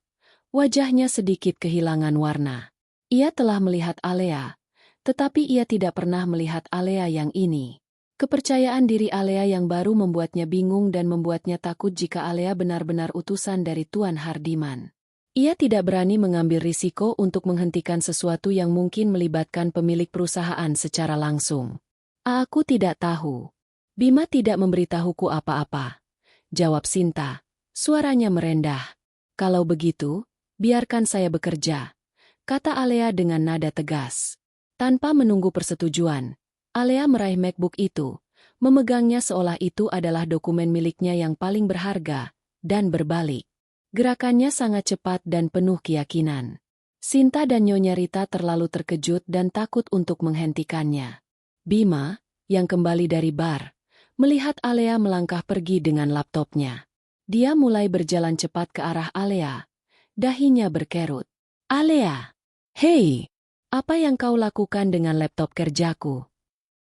Wajahnya sedikit kehilangan warna. Ia telah melihat Alea, tetapi ia tidak pernah melihat Alea yang ini. Kepercayaan diri Alea yang baru membuatnya bingung dan membuatnya takut jika Alea benar-benar utusan dari Tuan Hardiman. Ia tidak berani mengambil risiko untuk menghentikan sesuatu yang mungkin melibatkan pemilik perusahaan secara langsung. Aku tidak tahu. Bima tidak memberitahuku apa-apa. Jawab Sinta. Suaranya merendah. Kalau begitu, biarkan saya bekerja, kata Alea dengan nada tegas. Tanpa menunggu persetujuan, Alea meraih MacBook itu, memegangnya seolah itu adalah dokumen miliknya yang paling berharga, dan berbalik. Gerakannya sangat cepat dan penuh keyakinan. Sinta dan Nyonya Rita terlalu terkejut dan takut untuk menghentikannya. Bima, yang kembali dari bar, melihat Alea melangkah pergi dengan laptopnya. Dia mulai berjalan cepat ke arah Alea. Dahinya berkerut. Alea! Hei! Apa yang kau lakukan dengan laptop kerjaku?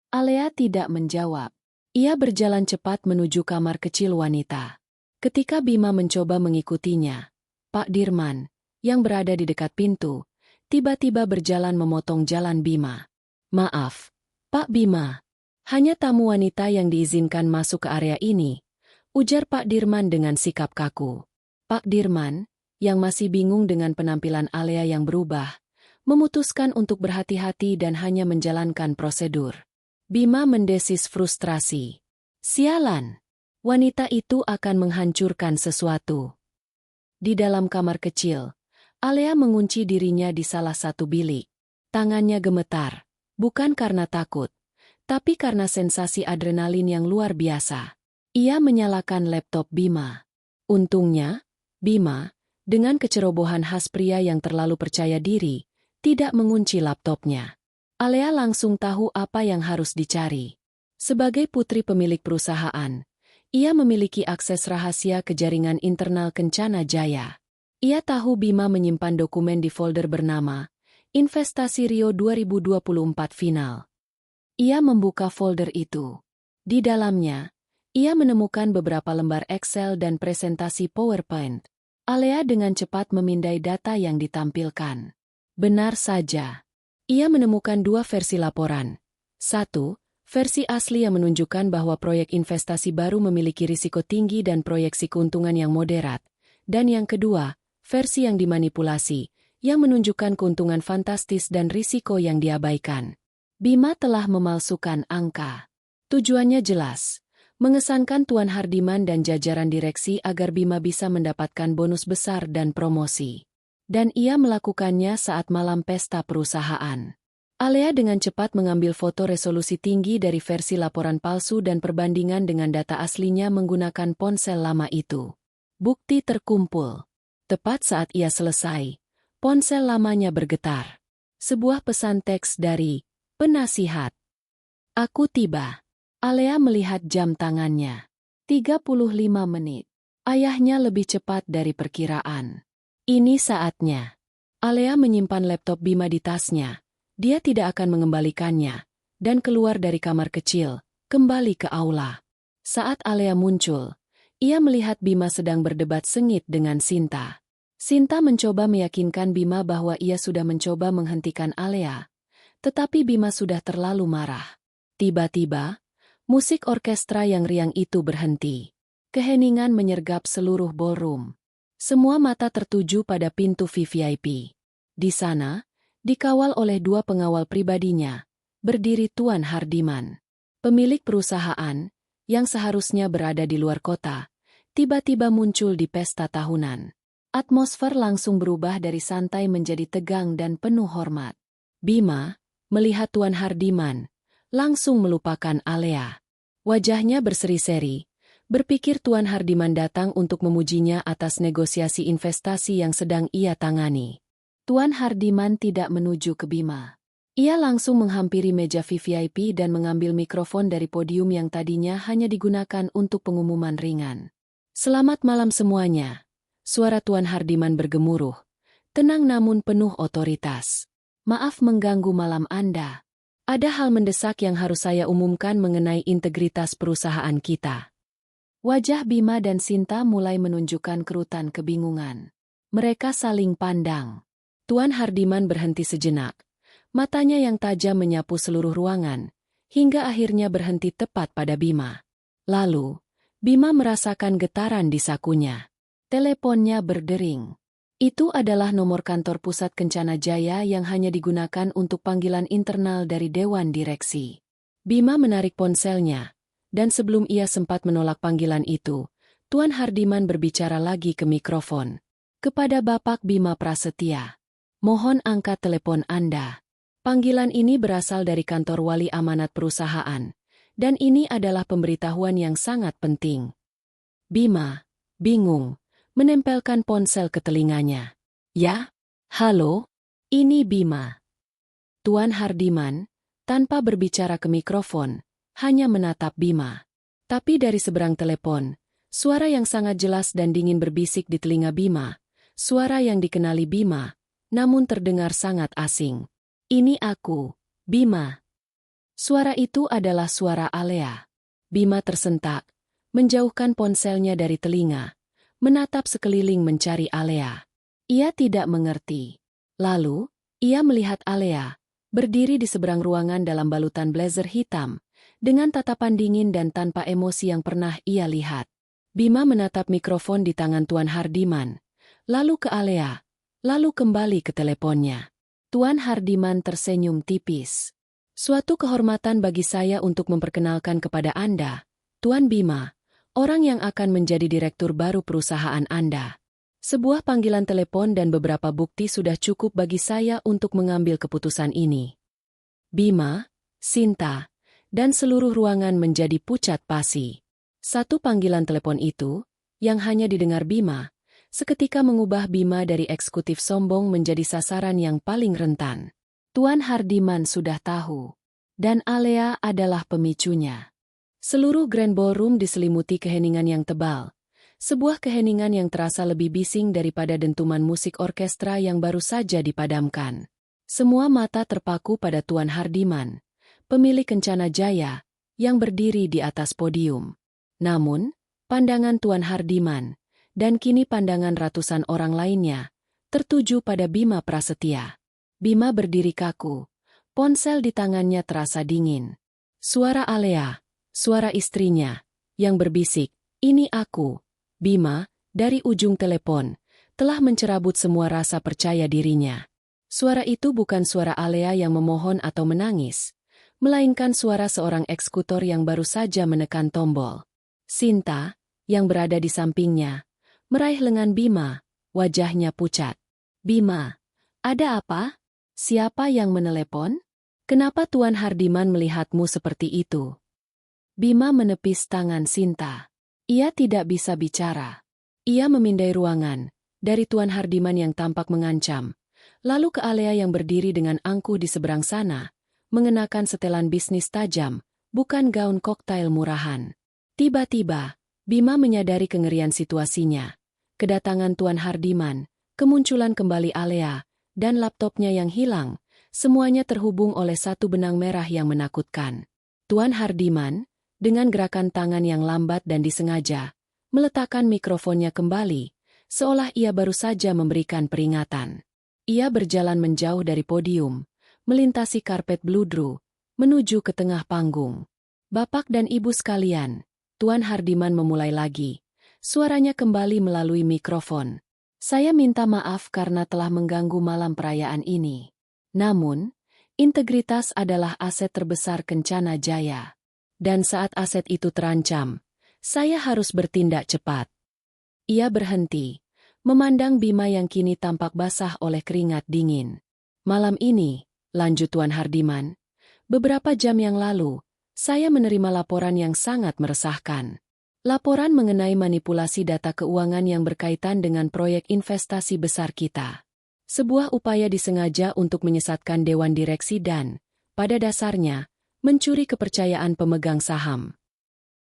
Alea tidak menjawab. Ia berjalan cepat menuju kamar kecil wanita. Ketika Bima mencoba mengikutinya, Pak Dirman, yang berada di dekat pintu, tiba-tiba berjalan memotong jalan Bima. "Maaf, Pak Bima. Hanya tamu wanita yang diizinkan masuk ke area ini," ujar Pak Dirman dengan sikap kaku. Pak Dirman, yang masih bingung dengan penampilan Alea yang berubah, memutuskan untuk berhati-hati dan hanya menjalankan prosedur. Bima mendesis frustrasi. "Sialan! Wanita itu akan menghancurkan sesuatu." Di dalam kamar kecil, Alea mengunci dirinya di salah satu bilik. Tangannya gemetar, bukan karena takut, tapi karena sensasi adrenalin yang luar biasa. Ia menyalakan laptop Bima. Untungnya, Bima, dengan kecerobohan khas pria yang terlalu percaya diri, tidak mengunci laptopnya. Alea langsung tahu apa yang harus dicari. Sebagai putri pemilik perusahaan, ia memiliki akses rahasia ke jaringan internal Kencana Jaya. Ia tahu Bima menyimpan dokumen di folder bernama Investasi Rio 2024 Final. Ia membuka folder itu. Di dalamnya, ia menemukan beberapa lembar Excel dan presentasi PowerPoint. Alea dengan cepat memindai data yang ditampilkan. Benar saja. Ia menemukan dua versi laporan. Satu, versi asli yang menunjukkan bahwa proyek investasi baru memiliki risiko tinggi dan proyeksi keuntungan yang moderat. Dan yang kedua, versi yang dimanipulasi, yang menunjukkan keuntungan fantastis dan risiko yang diabaikan. Bima telah memalsukan angka. Tujuannya jelas, mengesankan Tuan Hardiman dan jajaran direksi agar Bima bisa mendapatkan bonus besar dan promosi. Dan ia melakukannya saat malam pesta perusahaan. Alea dengan cepat mengambil foto resolusi tinggi dari versi laporan palsu dan perbandingan dengan data aslinya menggunakan ponsel lama itu. Bukti terkumpul. Tepat saat ia selesai, ponsel lamanya bergetar. Sebuah pesan teks dari penasihat. "Aku tiba." Alea melihat jam tangannya. 35 menit. Ayahnya lebih cepat dari perkiraan. Ini saatnya. Alea menyimpan laptop Bima di tasnya. Dia tidak akan mengembalikannya. Dan keluar dari kamar kecil, kembali ke aula. Saat Alea muncul, ia melihat Bima sedang berdebat sengit dengan Sinta. Sinta mencoba meyakinkan Bima bahwa ia sudah mencoba menghentikan Alea. Tetapi Bima sudah terlalu marah. Tiba-tiba, musik orkestra yang riang itu berhenti. Keheningan menyergap seluruh ballroom. Semua mata tertuju pada pintu VVIP. Di sana, dikawal oleh dua pengawal pribadinya, berdiri Tuan Hardiman. Pemilik perusahaan, yang seharusnya berada di luar kota, tiba-tiba muncul di pesta tahunan. Atmosfer langsung berubah dari santai menjadi tegang dan penuh hormat. Bima, melihat Tuan Hardiman, langsung melupakan Alea. Wajahnya berseri-seri. Berpikir Tuan Hardiman datang untuk memujinya atas negosiasi investasi yang sedang ia tangani. Tuan Hardiman tidak menuju ke Bima. Ia langsung menghampiri meja VVIP dan mengambil mikrofon dari podium yang tadinya hanya digunakan untuk pengumuman ringan. "Selamat malam semuanya." Suara Tuan Hardiman bergemuruh, tenang namun penuh otoritas. "Maaf mengganggu malam Anda. Ada hal mendesak yang harus saya umumkan mengenai integritas perusahaan kita." Wajah Bima dan Sinta mulai menunjukkan kerutan kebingungan. Mereka saling pandang. Tuan Hardiman berhenti sejenak. Matanya yang tajam menyapu seluruh ruangan, hingga akhirnya berhenti tepat pada Bima. Lalu, Bima merasakan getaran di sakunya. Teleponnya berdering. Itu adalah nomor kantor pusat Kencana Jaya yang hanya digunakan untuk panggilan internal dari Dewan Direksi. Bima menarik ponselnya. Dan sebelum ia sempat menolak panggilan itu, Tuan Hardiman berbicara lagi ke mikrofon. "Kepada Bapak Bima Prasetya, mohon angkat telepon Anda. Panggilan ini berasal dari kantor wali amanat perusahaan, dan ini adalah pemberitahuan yang sangat penting." Bima, bingung, menempelkan ponsel ke telinganya. "Ya? Halo? Ini Bima." Tuan Hardiman, tanpa berbicara ke mikrofon, hanya menatap Bima. Tapi dari seberang telepon, suara yang sangat jelas dan dingin berbisik di telinga Bima, suara yang dikenali Bima, namun terdengar sangat asing. "Ini aku, Bima." Suara itu adalah suara Alea. Bima tersentak, menjauhkan ponselnya dari telinga, menatap sekeliling mencari Alea. Ia tidak mengerti. Lalu, ia melihat Alea, berdiri di seberang ruangan dalam balutan blazer hitam, dengan tatapan dingin dan tanpa emosi yang pernah ia lihat. Bima menatap mikrofon di tangan Tuan Hardiman, lalu ke Alea, lalu kembali ke teleponnya. Tuan Hardiman tersenyum tipis. Suatu kehormatan bagi saya untuk memperkenalkan kepada Anda, Tuan Bima, orang yang akan menjadi direktur baru perusahaan Anda. Sebuah panggilan telepon dan beberapa bukti sudah cukup bagi saya untuk mengambil keputusan ini. Bima, Sinta, dan seluruh ruangan menjadi pucat pasi. Satu panggilan telepon itu, yang hanya didengar Bima, seketika mengubah Bima dari eksekutif sombong menjadi sasaran yang paling rentan. Tuan Hardiman sudah tahu, dan Alea adalah pemicunya. Seluruh Grand Ballroom diselimuti keheningan yang tebal. Sebuah keheningan yang terasa lebih bising daripada dentuman musik orkestra yang baru saja dipadamkan. Semua mata terpaku pada Tuan Hardiman, pemilik Kencana Jaya, yang berdiri di atas podium. Namun, pandangan Tuan Hardiman, dan kini pandangan ratusan orang lainnya, tertuju pada Bima Prasetya. Bima berdiri kaku, ponsel di tangannya terasa dingin. Suara Alea, suara istrinya, yang berbisik, "Ini aku, Bima," dari ujung telepon, telah mencerabut semua rasa percaya dirinya. Suara itu bukan suara Alea yang memohon atau menangis, melainkan suara seorang eksekutor yang baru saja menekan tombol. Sinta, yang berada di sampingnya, meraih lengan Bima, wajahnya pucat. "Bima, ada apa? Siapa yang menelepon? Kenapa Tuan Hardiman melihatmu seperti itu?" Bima menepis tangan Sinta. Ia tidak bisa bicara. Ia memindai ruangan, dari Tuan Hardiman yang tampak mengancam, lalu ke Alea yang berdiri dengan angkuh di seberang sana, mengenakan setelan bisnis tajam, bukan gaun koktail murahan. Tiba-tiba, Bima menyadari kengerian situasinya. Kedatangan Tuan Hardiman, kemunculan kembali Alea, dan laptopnya yang hilang, semuanya terhubung oleh satu benang merah yang menakutkan. Tuan Hardiman, dengan gerakan tangan yang lambat dan disengaja, meletakkan mikrofonnya kembali, seolah ia baru saja memberikan peringatan. Ia berjalan menjauh dari podium, melintasi karpet bludru, menuju ke tengah panggung. "Bapak dan Ibu sekalian," Tuan Hardiman memulai lagi. Suaranya kembali melalui mikrofon. "Saya minta maaf karena telah mengganggu malam perayaan ini. Namun, integritas adalah aset terbesar Kencana Jaya. Dan saat aset itu terancam, saya harus bertindak cepat." Ia berhenti, memandang Bima yang kini tampak basah oleh keringat dingin. "Malam ini," lanjut Tuan Hardiman, "beberapa jam yang lalu, saya menerima laporan yang sangat meresahkan. Laporan mengenai manipulasi data keuangan yang berkaitan dengan proyek investasi besar kita. Sebuah upaya disengaja untuk menyesatkan Dewan Direksi dan, pada dasarnya, mencuri kepercayaan pemegang saham."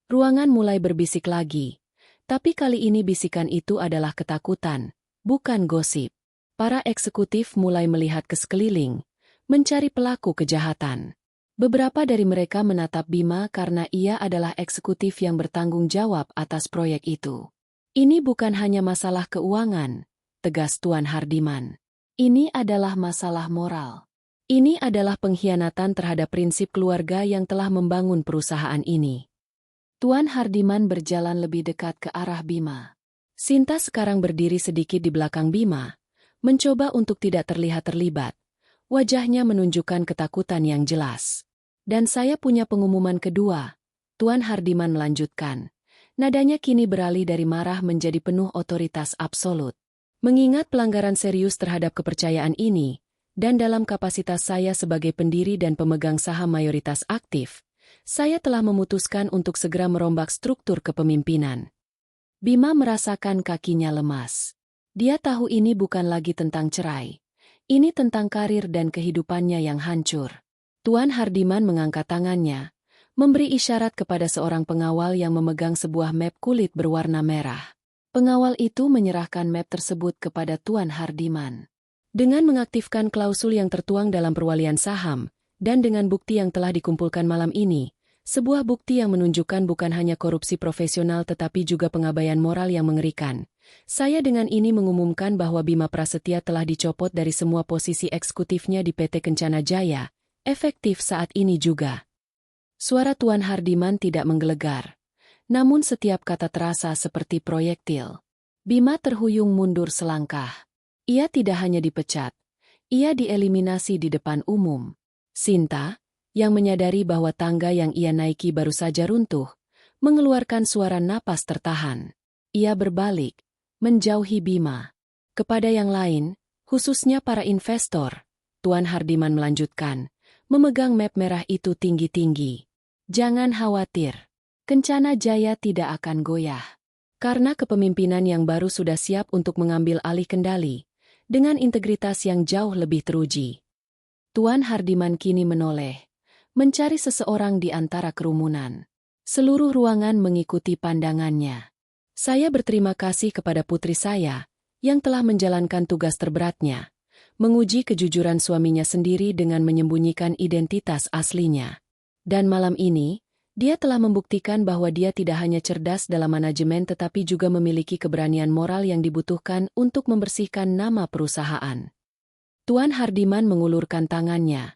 Ruangan mulai berbisik lagi, tapi kali ini bisikan itu adalah ketakutan, bukan gosip. Para eksekutif mulai melihat ke sekeliling, mencari pelaku kejahatan. Beberapa dari mereka menatap Bima karena ia adalah eksekutif yang bertanggung jawab atas proyek itu. "Ini bukan hanya masalah keuangan," tegas Tuan Hardiman. "Ini adalah masalah moral. Ini adalah pengkhianatan terhadap prinsip keluarga yang telah membangun perusahaan ini." Tuan Hardiman berjalan lebih dekat ke arah Bima. Sinta sekarang berdiri sedikit di belakang Bima, mencoba untuk tidak terlihat terlibat. Wajahnya menunjukkan ketakutan yang jelas. "Dan saya punya pengumuman kedua," Tuan Hardiman melanjutkan. Nadanya kini beralih dari marah menjadi penuh otoritas absolut. "Mengingat pelanggaran serius terhadap kepercayaan ini, dan dalam kapasitas saya sebagai pendiri dan pemegang saham mayoritas aktif, saya telah memutuskan untuk segera merombak struktur kepemimpinan." Bima merasakan kakinya lemas. Dia tahu ini bukan lagi tentang cerai. Ini tentang karir dan kehidupannya yang hancur. Tuan Hardiman mengangkat tangannya, memberi isyarat kepada seorang pengawal yang memegang sebuah map kulit berwarna merah. Pengawal itu menyerahkan map tersebut kepada Tuan Hardiman. Dengan mengaktifkan klausul yang tertuang dalam perwalian saham, Dan dengan bukti yang telah dikumpulkan malam ini, sebuah bukti yang menunjukkan bukan hanya korupsi profesional tetapi juga pengabaian moral yang mengerikan. Saya dengan ini mengumumkan bahwa Bima Prasetya telah dicopot dari semua posisi eksekutifnya di PT Kencana Jaya, efektif saat ini juga. Suara Tuan Hardiman tidak menggelegar. Namun setiap kata terasa seperti proyektil. Bima terhuyung mundur selangkah. Ia tidak hanya dipecat, ia dieliminasi di depan umum. Sinta, yang menyadari bahwa tangga yang ia naiki baru saja runtuh, mengeluarkan suara napas tertahan. Ia berbalik, menjauhi Bima. Kepada yang lain, khususnya para investor, Tuan Hardiman melanjutkan, memegang map merah itu tinggi-tinggi. Jangan khawatir, Kencana Jaya tidak akan goyah. Karena kepemimpinan yang baru sudah siap untuk mengambil alih kendali, dengan integritas yang jauh lebih teruji. Tuan Hardiman kini menoleh, mencari seseorang di antara kerumunan. Seluruh ruangan mengikuti pandangannya. Saya berterima kasih kepada putri saya, yang telah menjalankan tugas terberatnya, menguji kejujuran suaminya sendiri dengan menyembunyikan identitas aslinya. Dan malam ini, dia telah membuktikan bahwa dia tidak hanya cerdas dalam manajemen tetapi juga memiliki keberanian moral yang dibutuhkan untuk membersihkan nama perusahaan. Tuan Hardiman mengulurkan tangannya,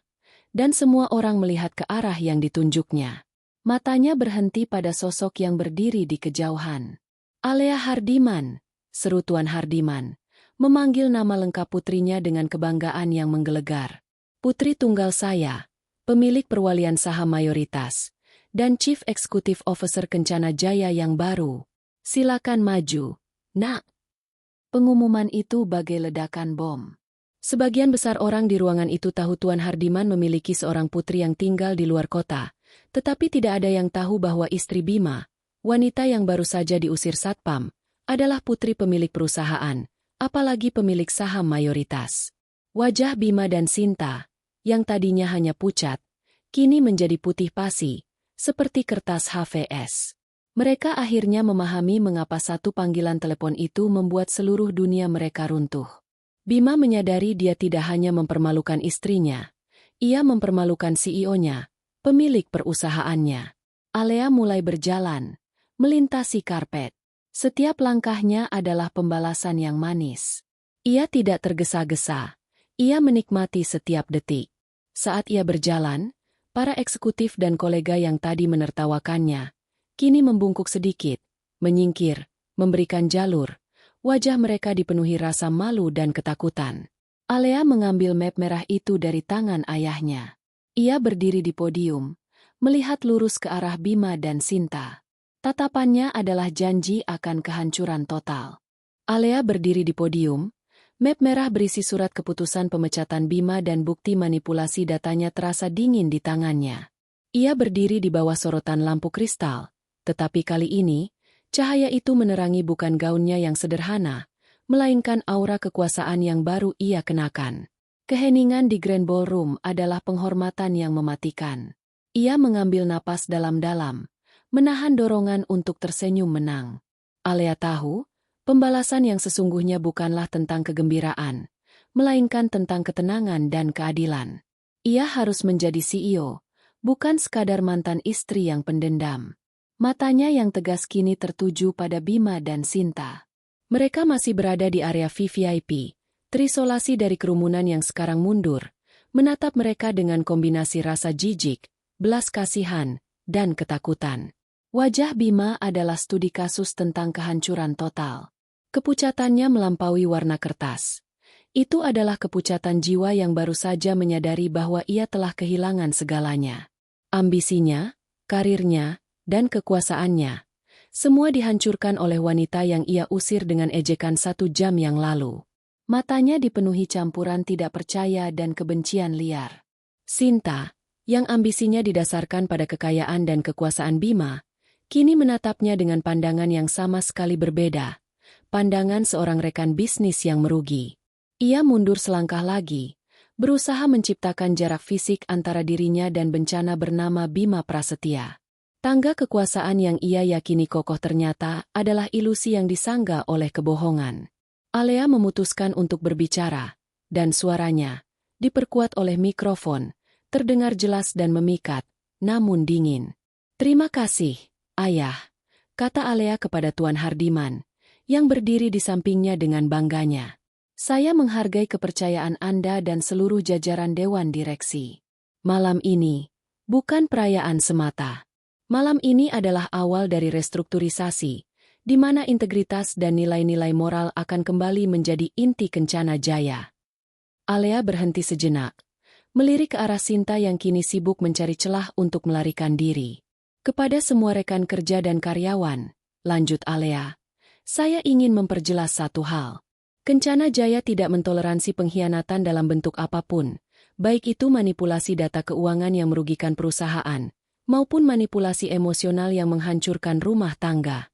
dan semua orang melihat ke arah yang ditunjuknya. Matanya berhenti pada sosok yang berdiri di kejauhan. Alea Hardiman, seru Tuan Hardiman, memanggil nama lengkap putrinya dengan kebanggaan yang menggelegar. Putri tunggal saya, pemilik perwalian saham mayoritas, dan Chief Executive Officer Kencana Jaya yang baru. Silakan maju, Nak. Pengumuman itu bagai ledakan bom. Sebagian besar orang di ruangan itu tahu Tuan Hardiman memiliki seorang putri yang tinggal di luar kota, tetapi tidak ada yang tahu bahwa istri Bima, wanita yang baru saja diusir Satpam, adalah putri pemilik perusahaan, apalagi pemilik saham mayoritas. Wajah Bima dan Sinta, yang tadinya hanya pucat, kini menjadi putih pasi, seperti kertas HVS. Mereka akhirnya memahami mengapa satu panggilan telepon itu membuat seluruh dunia mereka runtuh. Bima menyadari dia tidak hanya mempermalukan istrinya, ia mempermalukan CEO-nya, pemilik perusahaannya. Alea mulai berjalan, melintasi karpet. Setiap langkahnya adalah pembalasan yang manis. Ia tidak tergesa-gesa, ia menikmati setiap detik. Saat ia berjalan, para eksekutif dan kolega yang tadi menertawakannya, kini membungkuk sedikit, menyingkir, memberikan jalur. Wajah mereka dipenuhi rasa malu dan ketakutan. Alea mengambil map merah itu dari tangan ayahnya. Ia berdiri di podium, melihat lurus ke arah Bima dan Sinta. Tatapannya adalah janji akan kehancuran total. Alea berdiri di podium, map merah berisi surat keputusan pemecatan Bima dan bukti manipulasi datanya terasa dingin di tangannya. Ia berdiri di bawah sorotan lampu kristal, tetapi kali ini, cahaya itu menerangi bukan gaunnya yang sederhana, melainkan aura kekuasaan yang baru ia kenakan. Keheningan di Grand Ballroom adalah penghormatan yang mematikan. Ia mengambil napas dalam-dalam, menahan dorongan untuk tersenyum menang. Alea tahu, pembalasan yang sesungguhnya bukanlah tentang kegembiraan, melainkan tentang ketenangan dan keadilan. Ia harus menjadi CEO, bukan sekadar mantan istri yang pendendam. Matanya yang tegas kini tertuju pada Bima dan Sinta. Mereka masih berada di area VVIP, terisolasi dari kerumunan yang sekarang mundur, menatap mereka dengan kombinasi rasa jijik, belas kasihan, dan ketakutan. Wajah Bima adalah studi kasus tentang kehancuran total. Kepucatannya melampaui warna kertas. Itu adalah kepucatan jiwa yang baru saja menyadari bahwa ia telah kehilangan segalanya. Ambisinya, karirnya, dan kekuasaannya. Semua dihancurkan oleh wanita yang ia usir dengan ejekan 1 jam yang lalu. Matanya dipenuhi campuran tidak percaya dan kebencian liar. Sinta, yang ambisinya didasarkan pada kekayaan dan kekuasaan Bima, kini menatapnya dengan pandangan yang sama sekali berbeda. Pandangan seorang rekan bisnis yang merugi. Ia mundur selangkah lagi, berusaha menciptakan jarak fisik antara dirinya dan bencana bernama Bima Prasetya. Tangga kekuasaan yang ia yakini kokoh ternyata adalah ilusi yang disangga oleh kebohongan. Alea memutuskan untuk berbicara, dan suaranya, diperkuat oleh mikrofon, terdengar jelas dan memikat, namun dingin. "Terima kasih, Ayah," kata Alea kepada Tuan Hardiman, yang berdiri di sampingnya dengan bangganya. "Saya menghargai kepercayaan Anda dan seluruh jajaran Dewan Direksi. Malam ini bukan perayaan semata. Malam ini adalah awal dari restrukturisasi, di mana integritas dan nilai-nilai moral akan kembali menjadi inti Kencana Jaya." Alea berhenti sejenak, melirik ke arah Sinta yang kini sibuk mencari celah untuk melarikan diri. "Kepada semua rekan kerja dan karyawan," lanjut Alea, "saya ingin memperjelas satu hal. Kencana Jaya tidak mentoleransi pengkhianatan dalam bentuk apapun, baik itu manipulasi data keuangan yang merugikan perusahaan, maupun manipulasi emosional yang menghancurkan rumah tangga."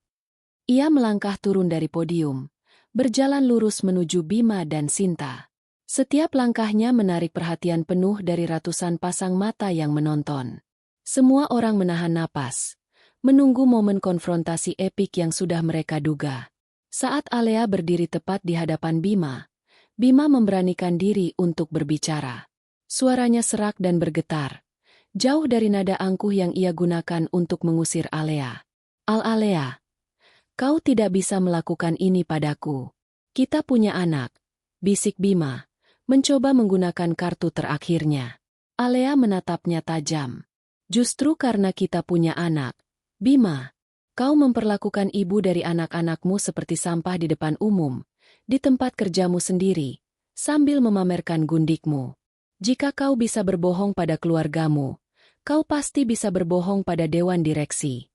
Ia melangkah turun dari podium, berjalan lurus menuju Bima dan Sinta. Setiap langkahnya menarik perhatian penuh dari ratusan pasang mata yang menonton. Semua orang menahan napas, menunggu momen konfrontasi epik yang sudah mereka duga. Saat Alea berdiri tepat di hadapan Bima, Bima memberanikan diri untuk berbicara. Suaranya serak dan bergetar, jauh dari nada angkuh yang ia gunakan untuk mengusir Alea. Alea, kau tidak bisa melakukan ini padaku. Kita punya anak," bisik Bima, mencoba menggunakan kartu terakhirnya. Alea menatapnya tajam. "Justru karena kita punya anak, Bima, kau memperlakukan ibu dari anak-anakmu seperti sampah di depan umum, di tempat kerjamu sendiri, sambil memamerkan gundikmu. Jika kau bisa berbohong pada keluargamu, kau pasti bisa berbohong pada Dewan Direksi."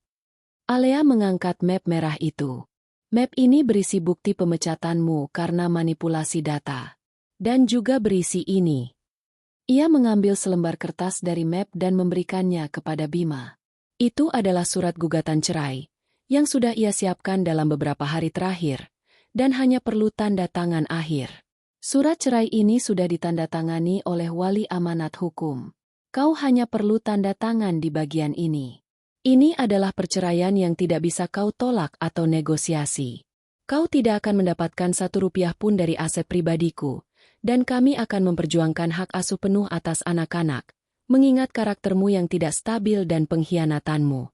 Alea mengangkat map merah itu. "Map ini berisi bukti pemecatanmu karena manipulasi data. Dan juga berisi ini." Ia mengambil selembar kertas dari map dan memberikannya kepada Bima. Itu adalah surat gugatan cerai, yang sudah ia siapkan dalam beberapa hari terakhir, dan hanya perlu tanda tangan akhir. Surat cerai ini sudah ditandatangani oleh wali amanat hukum. Kau hanya perlu tanda tangan di bagian ini. Ini adalah perceraian yang tidak bisa kau tolak atau negosiasi. Kau tidak akan mendapatkan Rp1 pun dari aset pribadiku, dan kami akan memperjuangkan hak asuh penuh atas anak-anak, mengingat karaktermu yang tidak stabil dan pengkhianatanmu.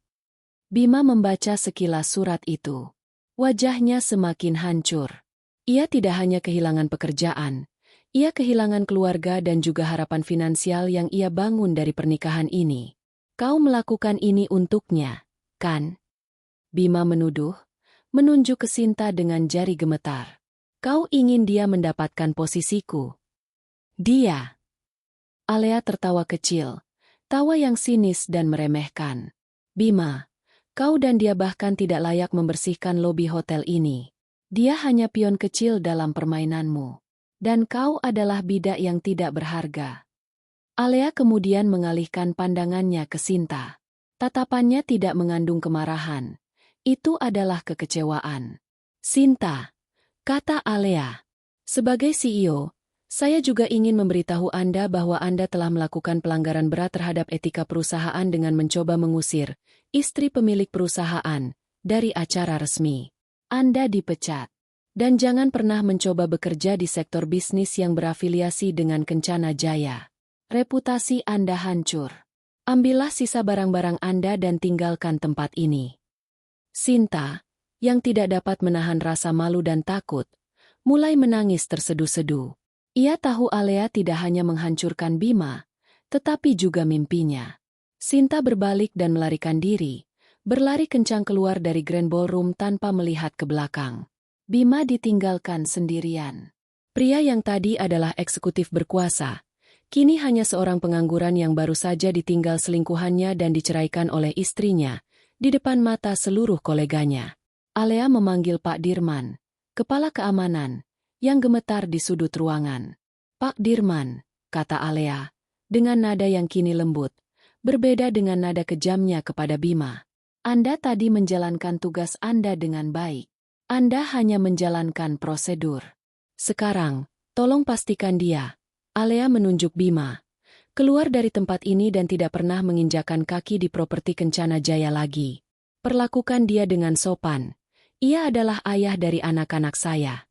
Bima membaca sekilas surat itu. Wajahnya semakin hancur. Ia tidak hanya kehilangan pekerjaan, ia kehilangan keluarga dan juga harapan finansial yang ia bangun dari pernikahan ini. "Kau melakukan ini untuknya, kan?" Bima menuduh, menunjuk ke Sinta dengan jari gemetar. "Kau ingin dia mendapatkan posisiku?" "Dia." Alea tertawa kecil, tawa yang sinis dan meremehkan. "Bima, kau dan dia bahkan tidak layak membersihkan lobi hotel ini. Dia hanya pion kecil dalam permainanmu. Dan kau adalah bidak yang tidak berharga." Alea kemudian mengalihkan pandangannya ke Sinta. Tatapannya tidak mengandung kemarahan. Itu adalah kekecewaan. "Sinta," kata Alea, "sebagai CEO, saya juga ingin memberitahu Anda bahwa Anda telah melakukan pelanggaran berat terhadap etika perusahaan dengan mencoba mengusir istri pemilik perusahaan dari acara resmi. Anda dipecat. Dan jangan pernah mencoba bekerja di sektor bisnis yang berafiliasi dengan Kencana Jaya. Reputasi Anda hancur. Ambillah sisa barang-barang Anda dan tinggalkan tempat ini." Sinta, yang tidak dapat menahan rasa malu dan takut, mulai menangis terseduh-seduh. Ia tahu Alea tidak hanya menghancurkan Bima, tetapi juga mimpinya. Sinta berbalik dan melarikan diri, berlari kencang keluar dari Grand Ballroom tanpa melihat ke belakang. Bima ditinggalkan sendirian. Pria yang tadi adalah eksekutif berkuasa, kini hanya seorang pengangguran yang baru saja ditinggal selingkuhannya dan diceraikan oleh istrinya, di depan mata seluruh koleganya. Alea memanggil Pak Dirman, kepala keamanan, yang gemetar di sudut ruangan. "Pak Dirman," kata Alea, dengan nada yang kini lembut, berbeda dengan nada kejamnya kepada Bima. "Anda tadi menjalankan tugas Anda dengan baik. Anda hanya menjalankan prosedur. Sekarang, tolong pastikan dia," Alea menunjuk Bima, "keluar dari tempat ini dan tidak pernah menginjakan kaki di properti Kencana Jaya lagi. Perlakukan dia dengan sopan. Ia adalah ayah dari anak-anak saya."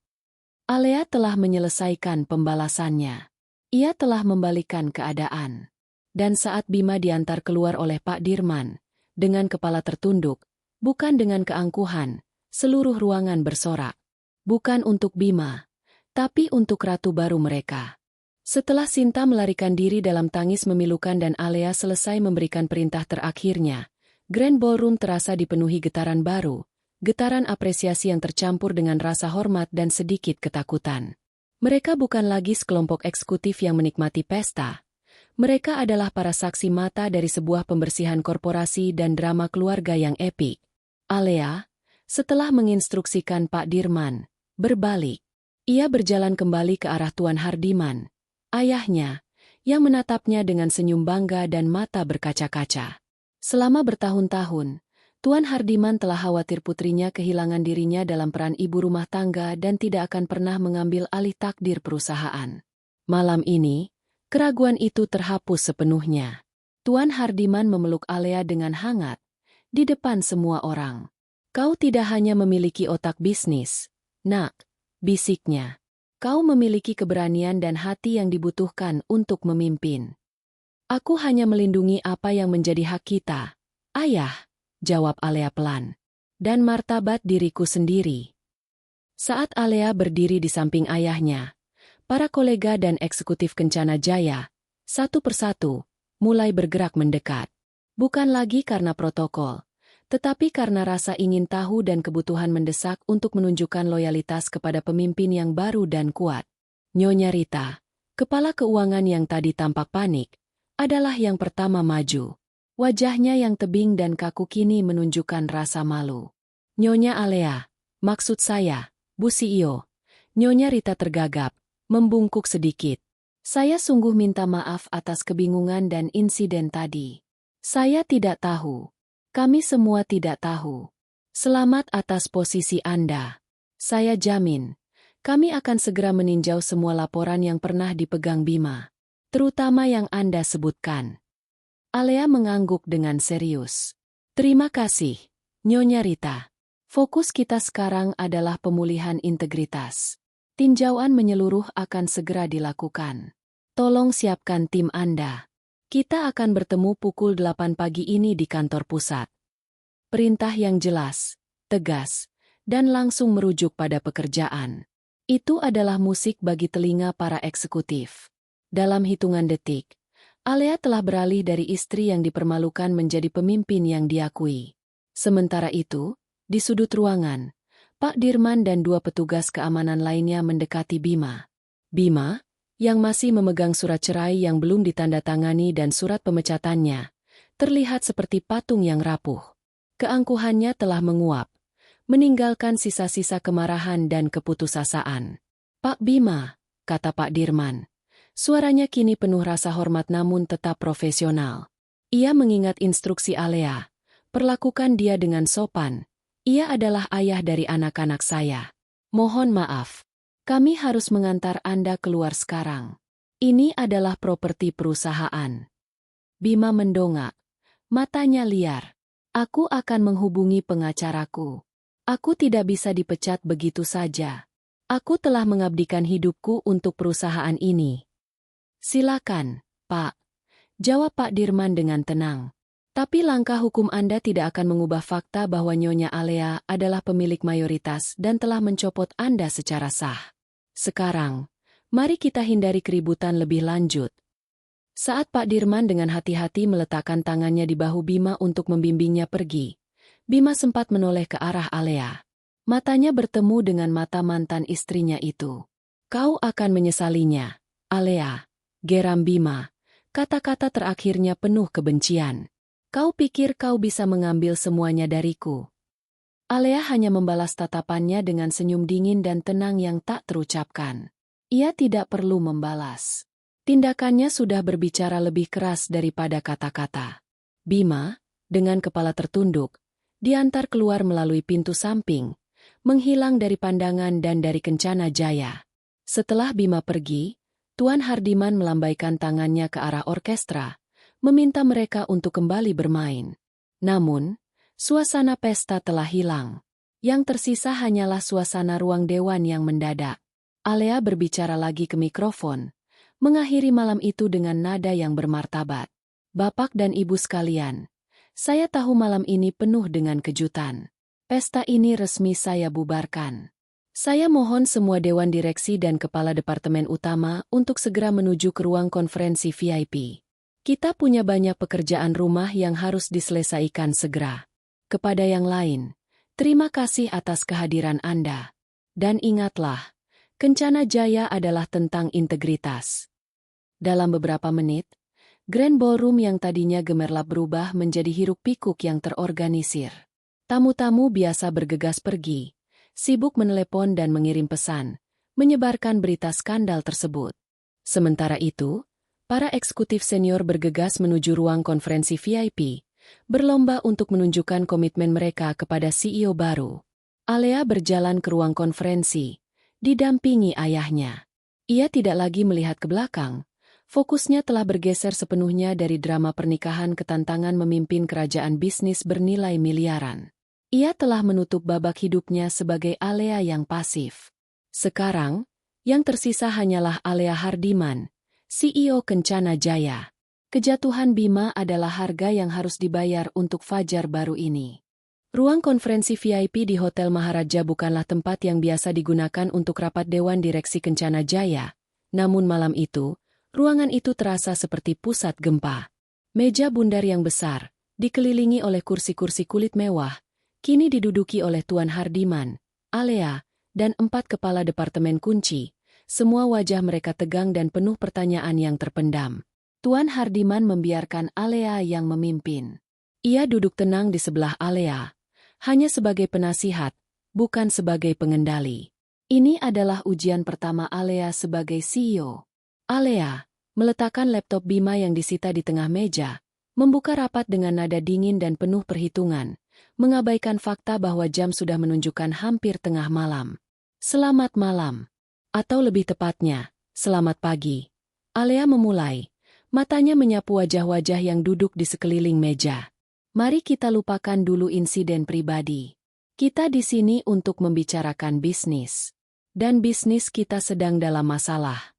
Alea telah menyelesaikan pembalasannya. Ia telah membalikan keadaan. Dan saat Bima diantar keluar oleh Pak Dirman, dengan kepala tertunduk, bukan dengan keangkuhan, seluruh ruangan bersorak. Bukan untuk Bima, tapi untuk ratu baru mereka. Setelah Sinta melarikan diri dalam tangis memilukan dan Alea selesai memberikan perintah terakhirnya, Grand Ballroom terasa dipenuhi getaran baru, getaran apresiasi yang tercampur dengan rasa hormat dan sedikit ketakutan. Mereka bukan lagi sekelompok eksekutif yang menikmati pesta. Mereka adalah para saksi mata dari sebuah pembersihan korporasi dan drama keluarga yang epik. Alea, setelah menginstruksikan Pak Dirman, berbalik. Ia berjalan kembali ke arah Tuan Hardiman, ayahnya, yang menatapnya dengan senyum bangga dan mata berkaca-kaca. Selama bertahun-tahun, Tuan Hardiman telah khawatir putrinya kehilangan dirinya dalam peran ibu rumah tangga dan tidak akan pernah mengambil alih takdir perusahaan. Malam ini, keraguan itu terhapus sepenuhnya. Tuan Hardiman memeluk Alea dengan hangat, di depan semua orang. Kau tidak hanya memiliki otak bisnis, nak, bisiknya. Kau memiliki keberanian dan hati yang dibutuhkan untuk memimpin. Aku hanya melindungi apa yang menjadi hak kita, ayah, jawab Alea pelan. Dan martabat diriku sendiri. Saat Alea berdiri di samping ayahnya, para kolega dan eksekutif Kencana Jaya, satu persatu, mulai bergerak mendekat. Bukan lagi karena protokol, tetapi karena rasa ingin tahu dan kebutuhan mendesak untuk menunjukkan loyalitas kepada pemimpin yang baru dan kuat. Nyonya Rita, kepala keuangan yang tadi tampak panik, adalah yang pertama maju. Wajahnya yang tebing dan kaku kini menunjukkan rasa malu. Nyonya Alea, maksud saya, Bu CEO. Nyonya Rita tergagap, membungkuk sedikit. Saya sungguh minta maaf atas kebingungan dan insiden tadi. Saya tidak tahu. Kami semua tidak tahu. Selamat atas posisi Anda. Saya jamin, kami akan segera meninjau semua laporan yang pernah dipegang Bima, terutama yang Anda sebutkan. Alea mengangguk dengan serius. Terima kasih, Nyonya Rita. Fokus kita sekarang adalah pemulihan integritas. Tinjauan menyeluruh akan segera dilakukan. Tolong siapkan tim Anda. Kita akan bertemu pukul 8 pagi ini di kantor pusat. Perintah yang jelas, tegas, dan langsung merujuk pada pekerjaan. Itu adalah musik bagi telinga para eksekutif. Dalam hitungan detik, Alea telah beralih dari istri yang dipermalukan menjadi pemimpin yang diakui. Sementara itu, di sudut ruangan, Pak Dirman dan dua petugas keamanan lainnya mendekati Bima. Bima, yang masih memegang surat cerai yang belum ditandatangani dan surat pemecatannya, terlihat seperti patung yang rapuh. Keangkuhannya telah menguap, meninggalkan sisa-sisa kemarahan dan keputusasaan. Pak Bima, kata Pak Dirman. Suaranya kini penuh rasa hormat namun tetap profesional. Ia mengingat instruksi Alea, perlakukan dia dengan sopan. Ia adalah ayah dari anak-anak saya. Mohon maaf, kami harus mengantar Anda keluar sekarang. Ini adalah properti perusahaan. Bima mendongak, matanya liar. Aku akan menghubungi pengacaraku. Aku tidak bisa dipecat begitu saja. Aku telah mengabdikan hidupku untuk perusahaan ini. Silakan, Pak. Jawab Pak Dirman dengan tenang. Tapi langkah hukum Anda tidak akan mengubah fakta bahwa Nyonya Alea adalah pemilik mayoritas dan telah mencopot Anda secara sah. Sekarang, mari kita hindari keributan lebih lanjut. Saat Pak Dirman dengan hati-hati meletakkan tangannya di bahu Bima untuk membimbingnya pergi, Bima sempat menoleh ke arah Alea. Matanya bertemu dengan mata mantan istrinya itu. Kau akan menyesalinya, Alea. Geram Bima. Kata-kata terakhirnya penuh kebencian. Kau pikir kau bisa mengambil semuanya dariku? Alea hanya membalas tatapannya dengan senyum dingin dan tenang yang tak terucapkan. Ia tidak perlu membalas. Tindakannya sudah berbicara lebih keras daripada kata-kata. Bima, dengan kepala tertunduk, diantar keluar melalui pintu samping, menghilang dari pandangan dan dari Kencana Jaya. Setelah Bima pergi, Tuan Hardiman melambaikan tangannya ke arah orkestra, meminta mereka untuk kembali bermain. Namun, suasana pesta telah hilang. Yang tersisa hanyalah suasana ruang dewan yang mendadak. Alea berbicara lagi ke mikrofon, mengakhiri malam itu dengan nada yang bermartabat. Bapak dan Ibu sekalian, saya tahu malam ini penuh dengan kejutan. Pesta ini resmi saya bubarkan. Saya mohon semua Dewan Direksi dan Kepala Departemen Utama untuk segera menuju ke ruang konferensi VIP. Kita punya banyak pekerjaan rumah yang harus diselesaikan segera. Kepada yang lain, terima kasih atas kehadiran Anda. Dan ingatlah, Kencana Jaya adalah tentang integritas. Dalam beberapa menit, Grand Ballroom yang tadinya gemerlap berubah menjadi hiruk-pikuk yang terorganisir. Tamu-tamu biasa bergegas pergi, sibuk menelepon dan mengirim pesan, menyebarkan berita skandal tersebut. Sementara itu, para eksekutif senior bergegas menuju ruang konferensi VIP, berlomba untuk menunjukkan komitmen mereka kepada CEO baru. Alea berjalan ke ruang konferensi, didampingi ayahnya. Ia tidak lagi melihat ke belakang, fokusnya telah bergeser sepenuhnya dari drama pernikahan ke tantangan memimpin kerajaan bisnis bernilai miliaran. Ia telah menutup babak hidupnya sebagai Alea yang pasif. Sekarang, yang tersisa hanyalah Alea Hardiman, CEO Kencana Jaya. Kejatuhan Bima adalah harga yang harus dibayar untuk Fajar baru ini. Ruang konferensi VIP di Hotel Maharaja bukanlah tempat yang biasa digunakan untuk rapat Dewan Direksi Kencana Jaya, namun malam itu, ruangan itu terasa seperti pusat gempa. Meja bundar yang besar, dikelilingi oleh kursi-kursi kulit mewah, kini diduduki oleh Tuan Hardiman, Alea, dan 4 kepala departemen kunci. Semua wajah mereka tegang dan penuh pertanyaan yang terpendam. Tuan Hardiman membiarkan Alea yang memimpin. Ia duduk tenang di sebelah Alea, hanya sebagai penasihat, bukan sebagai pengendali. Ini adalah ujian pertama Alea sebagai CEO. Alea meletakkan laptop Bima yang disita di tengah meja, membuka rapat dengan nada dingin dan penuh perhitungan, mengabaikan fakta bahwa jam sudah menunjukkan hampir tengah malam. Selamat malam. Atau lebih tepatnya, selamat pagi. Alea memulai, matanya menyapu wajah-wajah yang duduk di sekeliling meja. Mari kita lupakan dulu insiden pribadi. Kita di sini untuk membicarakan bisnis. Dan bisnis kita sedang dalam masalah.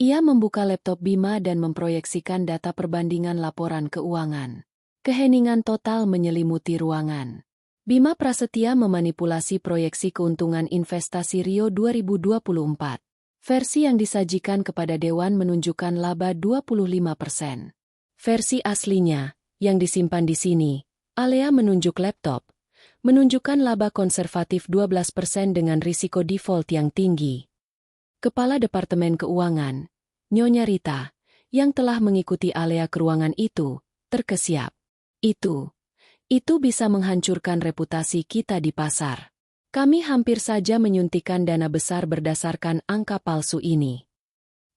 Ia membuka laptop Bima dan memproyeksikan data perbandingan laporan keuangan. Keheningan total menyelimuti ruangan. Bima Prasetya memanipulasi proyeksi keuntungan investasi Rio 2024. Versi yang disajikan kepada Dewan menunjukkan laba 25%. Versi aslinya, yang disimpan di sini, Alea menunjuk laptop, menunjukkan laba konservatif 12% dengan risiko default yang tinggi. Kepala Departemen Keuangan, Nyonya Rita, yang telah mengikuti Alea ke ruangan itu, terkesiap. Itu bisa menghancurkan reputasi kita di pasar. Kami hampir saja menyuntikkan dana besar berdasarkan angka palsu ini.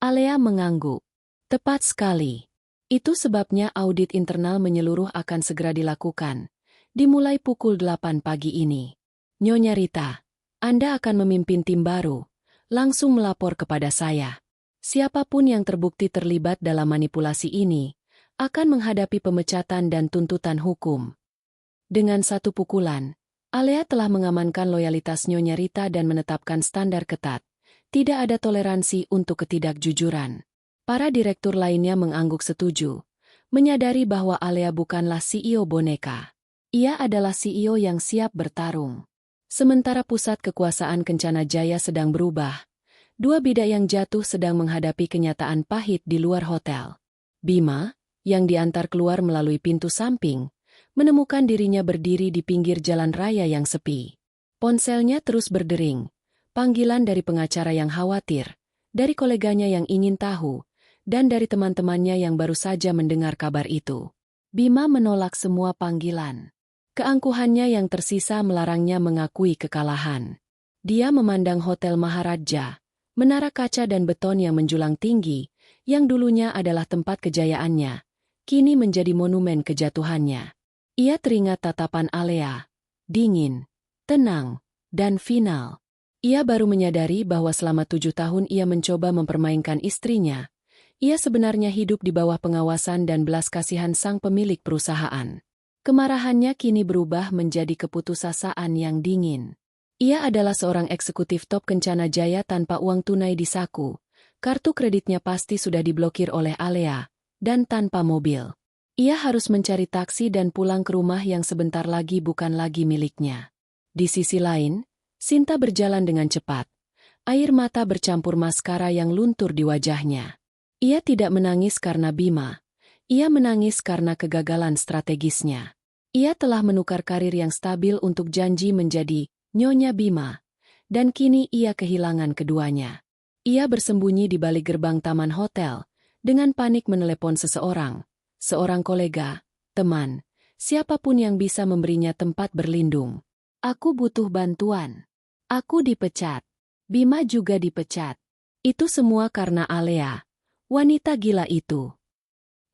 Alea mengangguk. Tepat sekali. Itu sebabnya audit internal menyeluruh akan segera dilakukan, dimulai pukul 8 pagi ini. Nyonya Rita, Anda akan memimpin tim baru, langsung melapor kepada saya. Siapapun yang terbukti terlibat dalam manipulasi ini, akan menghadapi pemecatan dan tuntutan hukum. Dengan satu pukulan, Alea telah mengamankan loyalitas Nyonya Rita dan menetapkan standar ketat. Tidak ada toleransi untuk ketidakjujuran. Para direktur lainnya mengangguk setuju, menyadari bahwa Alea bukanlah CEO boneka. Ia adalah CEO yang siap bertarung. Sementara pusat kekuasaan Kencana Jaya sedang berubah, 2 bidak yang jatuh sedang menghadapi kenyataan pahit di luar hotel. Bima, yang diantar keluar melalui pintu samping, menemukan dirinya berdiri di pinggir jalan raya yang sepi. Ponselnya terus berdering, panggilan dari pengacara yang khawatir, dari koleganya yang ingin tahu, dan dari teman-temannya yang baru saja mendengar kabar itu. Bima menolak semua panggilan. Keangkuhannya yang tersisa melarangnya mengakui kekalahan. Dia memandang Hotel Maharaja, menara kaca dan beton yang menjulang tinggi, yang dulunya adalah tempat kejayaannya, kini menjadi monumen kejatuhannya. Ia teringat tatapan Alea, dingin, tenang, dan final. Ia baru menyadari bahwa selama 7 tahun ia mencoba mempermainkan istrinya. Ia sebenarnya hidup di bawah pengawasan dan belas kasihan sang pemilik perusahaan. Kemarahannya kini berubah menjadi keputusasaan yang dingin. Ia adalah seorang eksekutif top Kencana Jaya tanpa uang tunai di saku. Kartu kreditnya pasti sudah diblokir oleh Alea, dan tanpa mobil. Ia harus mencari taksi dan pulang ke rumah yang sebentar lagi bukan lagi miliknya. Di sisi lain, Sinta berjalan dengan cepat. Air mata bercampur maskara yang luntur di wajahnya. Ia tidak menangis karena Bima. Ia menangis karena kegagalan strategisnya. Ia telah menukar karir yang stabil untuk janji menjadi Nyonya Bima. Dan kini ia kehilangan keduanya. Ia bersembunyi di balik gerbang taman hotel, dengan panik menelepon seorang kolega, teman, siapapun yang bisa memberinya tempat berlindung. Aku butuh bantuan. Aku dipecat. Bima juga dipecat. Itu semua karena Alea, wanita gila itu.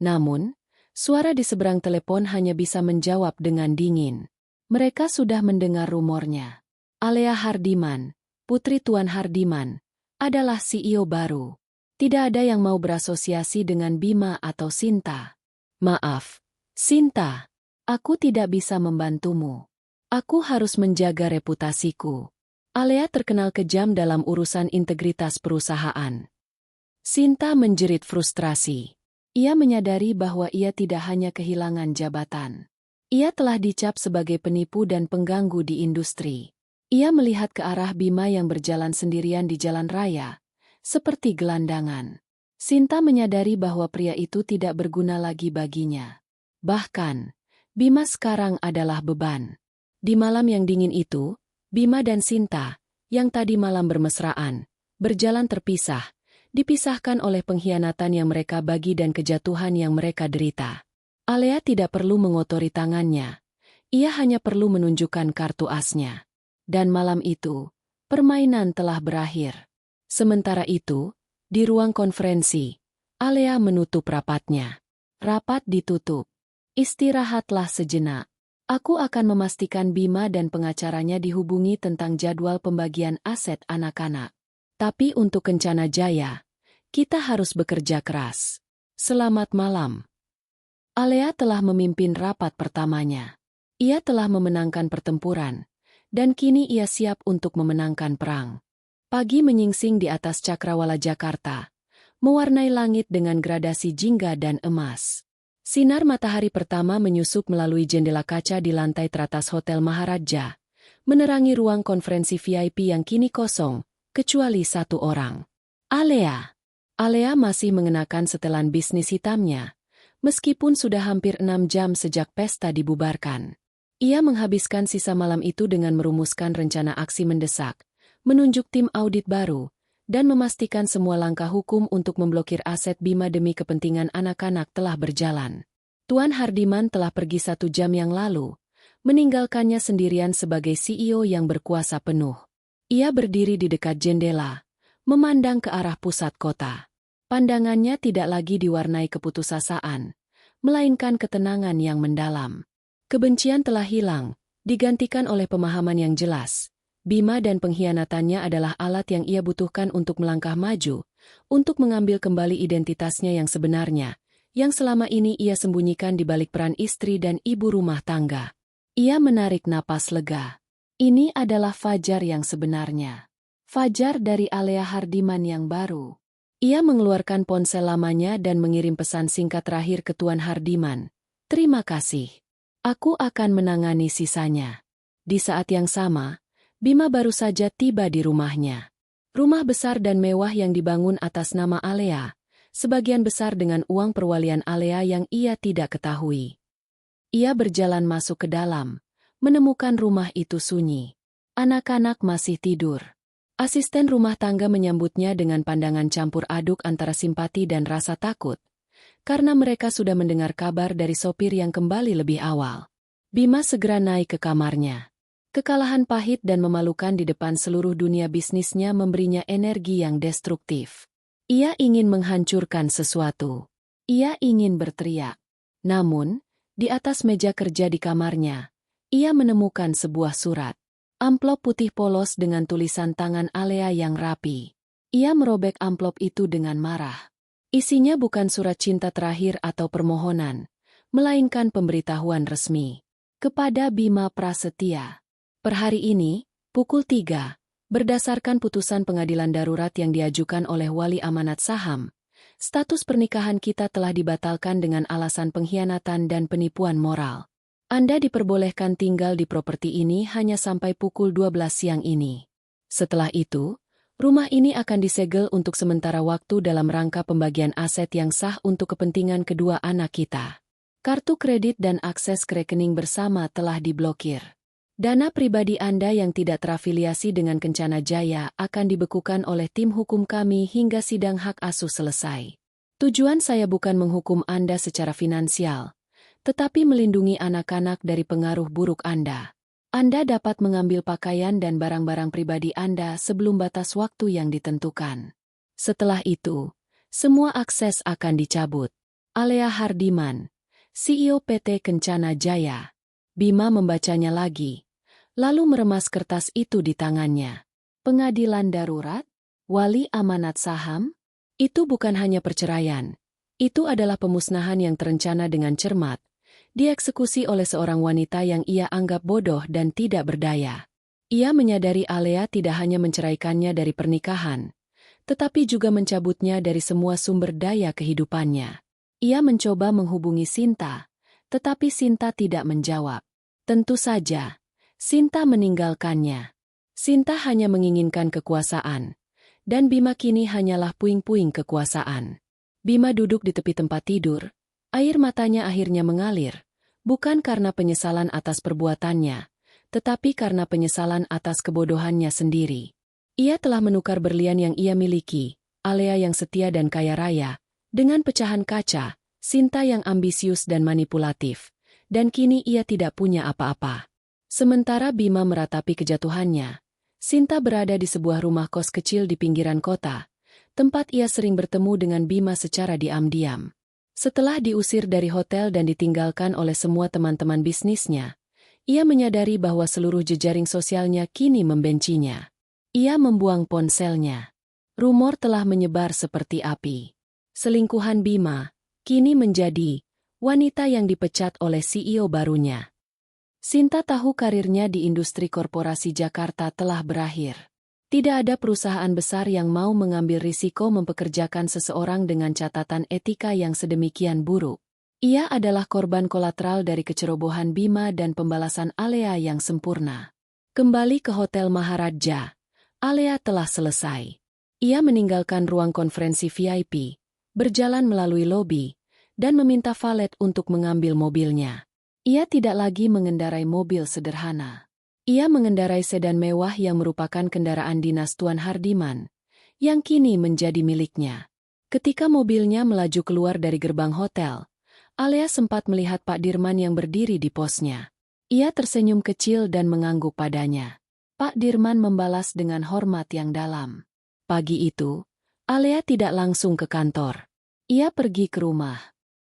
Namun, suara di seberang telepon hanya bisa menjawab dengan dingin. Mereka sudah mendengar rumornya. Alea Hardiman, putri Tuan Hardiman, adalah CEO baru. Tidak ada yang mau berasosiasi dengan Bima atau Sinta. Maaf, Sinta. Aku tidak bisa membantumu. Aku harus menjaga reputasiku. Alea terkenal kejam dalam urusan integritas perusahaan. Sinta menjerit frustrasi. Ia menyadari bahwa ia tidak hanya kehilangan jabatan. Ia telah dicap sebagai penipu dan pengganggu di industri. Ia melihat ke arah Bima yang berjalan sendirian di jalan raya, seperti gelandangan. Sinta menyadari bahwa pria itu tidak berguna lagi baginya. Bahkan, Bima sekarang adalah beban. Di malam yang dingin itu, Bima dan Sinta, yang tadi malam bermesraan, berjalan terpisah, dipisahkan oleh pengkhianatan yang mereka bagi dan kejatuhan yang mereka derita. Alea tidak perlu mengotori tangannya. Ia hanya perlu menunjukkan kartu asnya. Dan malam itu, permainan telah berakhir. Sementara itu, di ruang konferensi, Alea menutup rapatnya. Rapat ditutup. Istirahatlah sejenak. Aku akan memastikan Bima dan pengacaranya dihubungi tentang jadwal pembagian aset anak-anak. Tapi untuk Kencana Jaya, kita harus bekerja keras. Selamat malam. Alea telah memimpin rapat pertamanya. Ia telah memenangkan pertempuran. Dan kini ia siap untuk memenangkan perang. Pagi menyingsing di atas Cakrawala Jakarta, mewarnai langit dengan gradasi jingga dan emas. Sinar matahari pertama menyusup melalui jendela kaca di lantai teratas Hotel Maharaja, menerangi ruang konferensi VIP yang kini kosong, kecuali satu orang. Alea. Alea masih mengenakan setelan bisnis hitamnya, meskipun sudah hampir 6 jam sejak pesta dibubarkan. Ia menghabiskan sisa malam itu dengan merumuskan rencana aksi mendesak, menunjuk tim audit baru, dan memastikan semua langkah hukum untuk memblokir aset Bima demi kepentingan anak-anak telah berjalan. Tuan Hardiman telah pergi 1 jam yang lalu, meninggalkannya sendirian sebagai CEO yang berkuasa penuh. Ia berdiri di dekat jendela, memandang ke arah pusat kota. Pandangannya tidak lagi diwarnai keputusasaan, melainkan ketenangan yang mendalam. Kebencian telah hilang, digantikan oleh pemahaman yang jelas. Bima dan pengkhianatannya adalah alat yang ia butuhkan untuk melangkah maju, untuk mengambil kembali identitasnya yang sebenarnya, yang selama ini ia sembunyikan di balik peran istri dan ibu rumah tangga. Ia menarik napas lega. Ini adalah Fajar yang sebenarnya. Fajar dari Alea Hardiman yang baru. Ia mengeluarkan ponsel lamanya dan mengirim pesan singkat terakhir ke Tuan Hardiman. Terima kasih. Aku akan menangani sisanya. Di saat yang sama, Bima baru saja tiba di rumahnya. Rumah besar dan mewah yang dibangun atas nama Alea, sebagian besar dengan uang perwalian Alea yang ia tidak ketahui. Ia berjalan masuk ke dalam, menemukan rumah itu sunyi. Anak-anak masih tidur. Asisten rumah tangga menyambutnya dengan pandangan campur aduk antara simpati dan rasa takut, karena mereka sudah mendengar kabar dari sopir yang kembali lebih awal. Bima segera naik ke kamarnya. Kekalahan pahit dan memalukan di depan seluruh dunia bisnisnya memberinya energi yang destruktif. Ia ingin menghancurkan sesuatu. Ia ingin berteriak. Namun, di atas meja kerja di kamarnya, ia menemukan sebuah surat. Amplop putih polos dengan tulisan tangan Alea yang rapi. Ia merobek amplop itu dengan marah. Isinya bukan surat cinta terakhir atau permohonan, melainkan pemberitahuan resmi. Kepada Bima Prasetya. Per hari ini, pukul 3, berdasarkan putusan pengadilan darurat yang diajukan oleh wali amanat saham, Status pernikahan kita telah dibatalkan dengan alasan pengkhianatan dan penipuan moral. Anda diperbolehkan tinggal di properti ini hanya sampai pukul 12 siang ini. Setelah itu, rumah ini akan disegel untuk sementara waktu dalam rangka pembagian aset yang sah untuk kepentingan kedua anak kita. Kartu kredit dan akses ke rekening bersama telah diblokir. Dana pribadi Anda yang tidak terafiliasi dengan Kencana Jaya akan dibekukan oleh tim hukum kami hingga sidang hak asuh selesai. Tujuan saya bukan menghukum Anda secara finansial, tetapi melindungi anak-anak dari pengaruh buruk Anda. Anda dapat mengambil pakaian dan barang-barang pribadi Anda sebelum batas waktu yang ditentukan. Setelah itu, semua akses akan dicabut. Alea Hardiman, CEO PT Kencana Jaya. Bima membacanya lagi, lalu meremas kertas itu di tangannya. Pengadilan darurat? Wali amanat saham? Itu bukan hanya perceraian. Itu adalah pemusnahan yang terencana dengan cermat, dieksekusi oleh seorang wanita yang ia anggap bodoh dan tidak berdaya. Ia menyadari Alea tidak hanya menceraikannya dari pernikahan, tetapi juga mencabutnya dari semua sumber daya kehidupannya. Ia mencoba menghubungi Sinta, tetapi Sinta tidak menjawab. Tentu saja, Sinta meninggalkannya. Sinta hanya menginginkan kekuasaan, dan Bima kini hanyalah puing-puing kekuasaan. Bima duduk di tepi tempat tidur, air matanya akhirnya mengalir, bukan karena penyesalan atas perbuatannya, tetapi karena penyesalan atas kebodohannya sendiri. Ia telah menukar berlian yang ia miliki, Alea yang setia dan kaya raya, dengan pecahan kaca, Sinta yang ambisius dan manipulatif, dan kini ia tidak punya apa-apa. Sementara Bima meratapi kejatuhannya, Sinta berada di sebuah rumah kos kecil di pinggiran kota, tempat ia sering bertemu dengan Bima secara diam-diam. Setelah diusir dari hotel dan ditinggalkan oleh semua teman-teman bisnisnya, ia menyadari bahwa seluruh jejaring sosialnya kini membencinya. Ia membuang ponselnya. Rumor telah menyebar seperti api. Selingkuhan Bima kini menjadi wanita yang dipecat oleh CEO barunya. Sinta tahu karirnya di industri korporasi Jakarta telah berakhir. Tidak ada perusahaan besar yang mau mengambil risiko mempekerjakan seseorang dengan catatan etika yang sedemikian buruk. Ia adalah korban kolateral dari kecerobohan Bima dan pembalasan Alea yang sempurna. Kembali ke Hotel Maharaja, Alea telah selesai. Ia meninggalkan ruang konferensi VIP, berjalan melalui lobi, dan meminta valet untuk mengambil mobilnya. Ia tidak lagi mengendarai mobil sederhana. Ia mengendarai sedan mewah yang merupakan kendaraan dinas Tuan Hardiman, yang kini menjadi miliknya. Ketika mobilnya melaju keluar dari gerbang hotel, Alea sempat melihat Pak Dirman yang berdiri di posnya. Ia tersenyum kecil dan mengangguk padanya. Pak Dirman membalas dengan hormat yang dalam. Pagi itu, Alea tidak langsung ke kantor. Ia pergi ke rumah.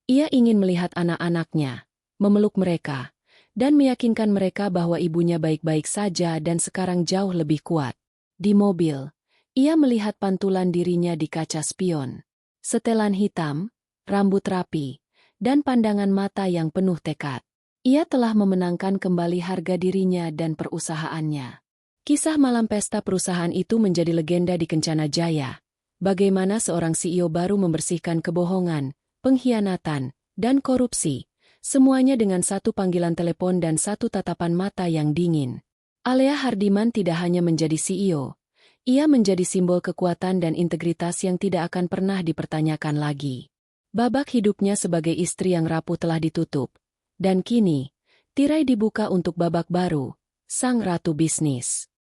Ia ingin melihat anak-anaknya, memeluk mereka, dan meyakinkan mereka bahwa ibunya baik-baik saja dan sekarang jauh lebih kuat. Di mobil, ia melihat pantulan dirinya di kaca spion. Setelan hitam, rambut rapi, dan pandangan mata yang penuh tekad. Ia telah memenangkan kembali harga dirinya dan perusahaannya. Kisah malam pesta perusahaan itu menjadi legenda di Kencana Jaya. Bagaimana seorang CEO baru membersihkan kebohongan, pengkhianatan, dan korupsi, semuanya dengan satu panggilan telepon dan satu tatapan mata yang dingin. Alea Hardiman tidak hanya menjadi CEO, ia menjadi simbol kekuatan dan integritas yang tidak akan pernah dipertanyakan lagi. Babak hidupnya sebagai istri yang rapuh telah ditutup, dan kini, tirai dibuka untuk babak baru, sang ratu bisnis.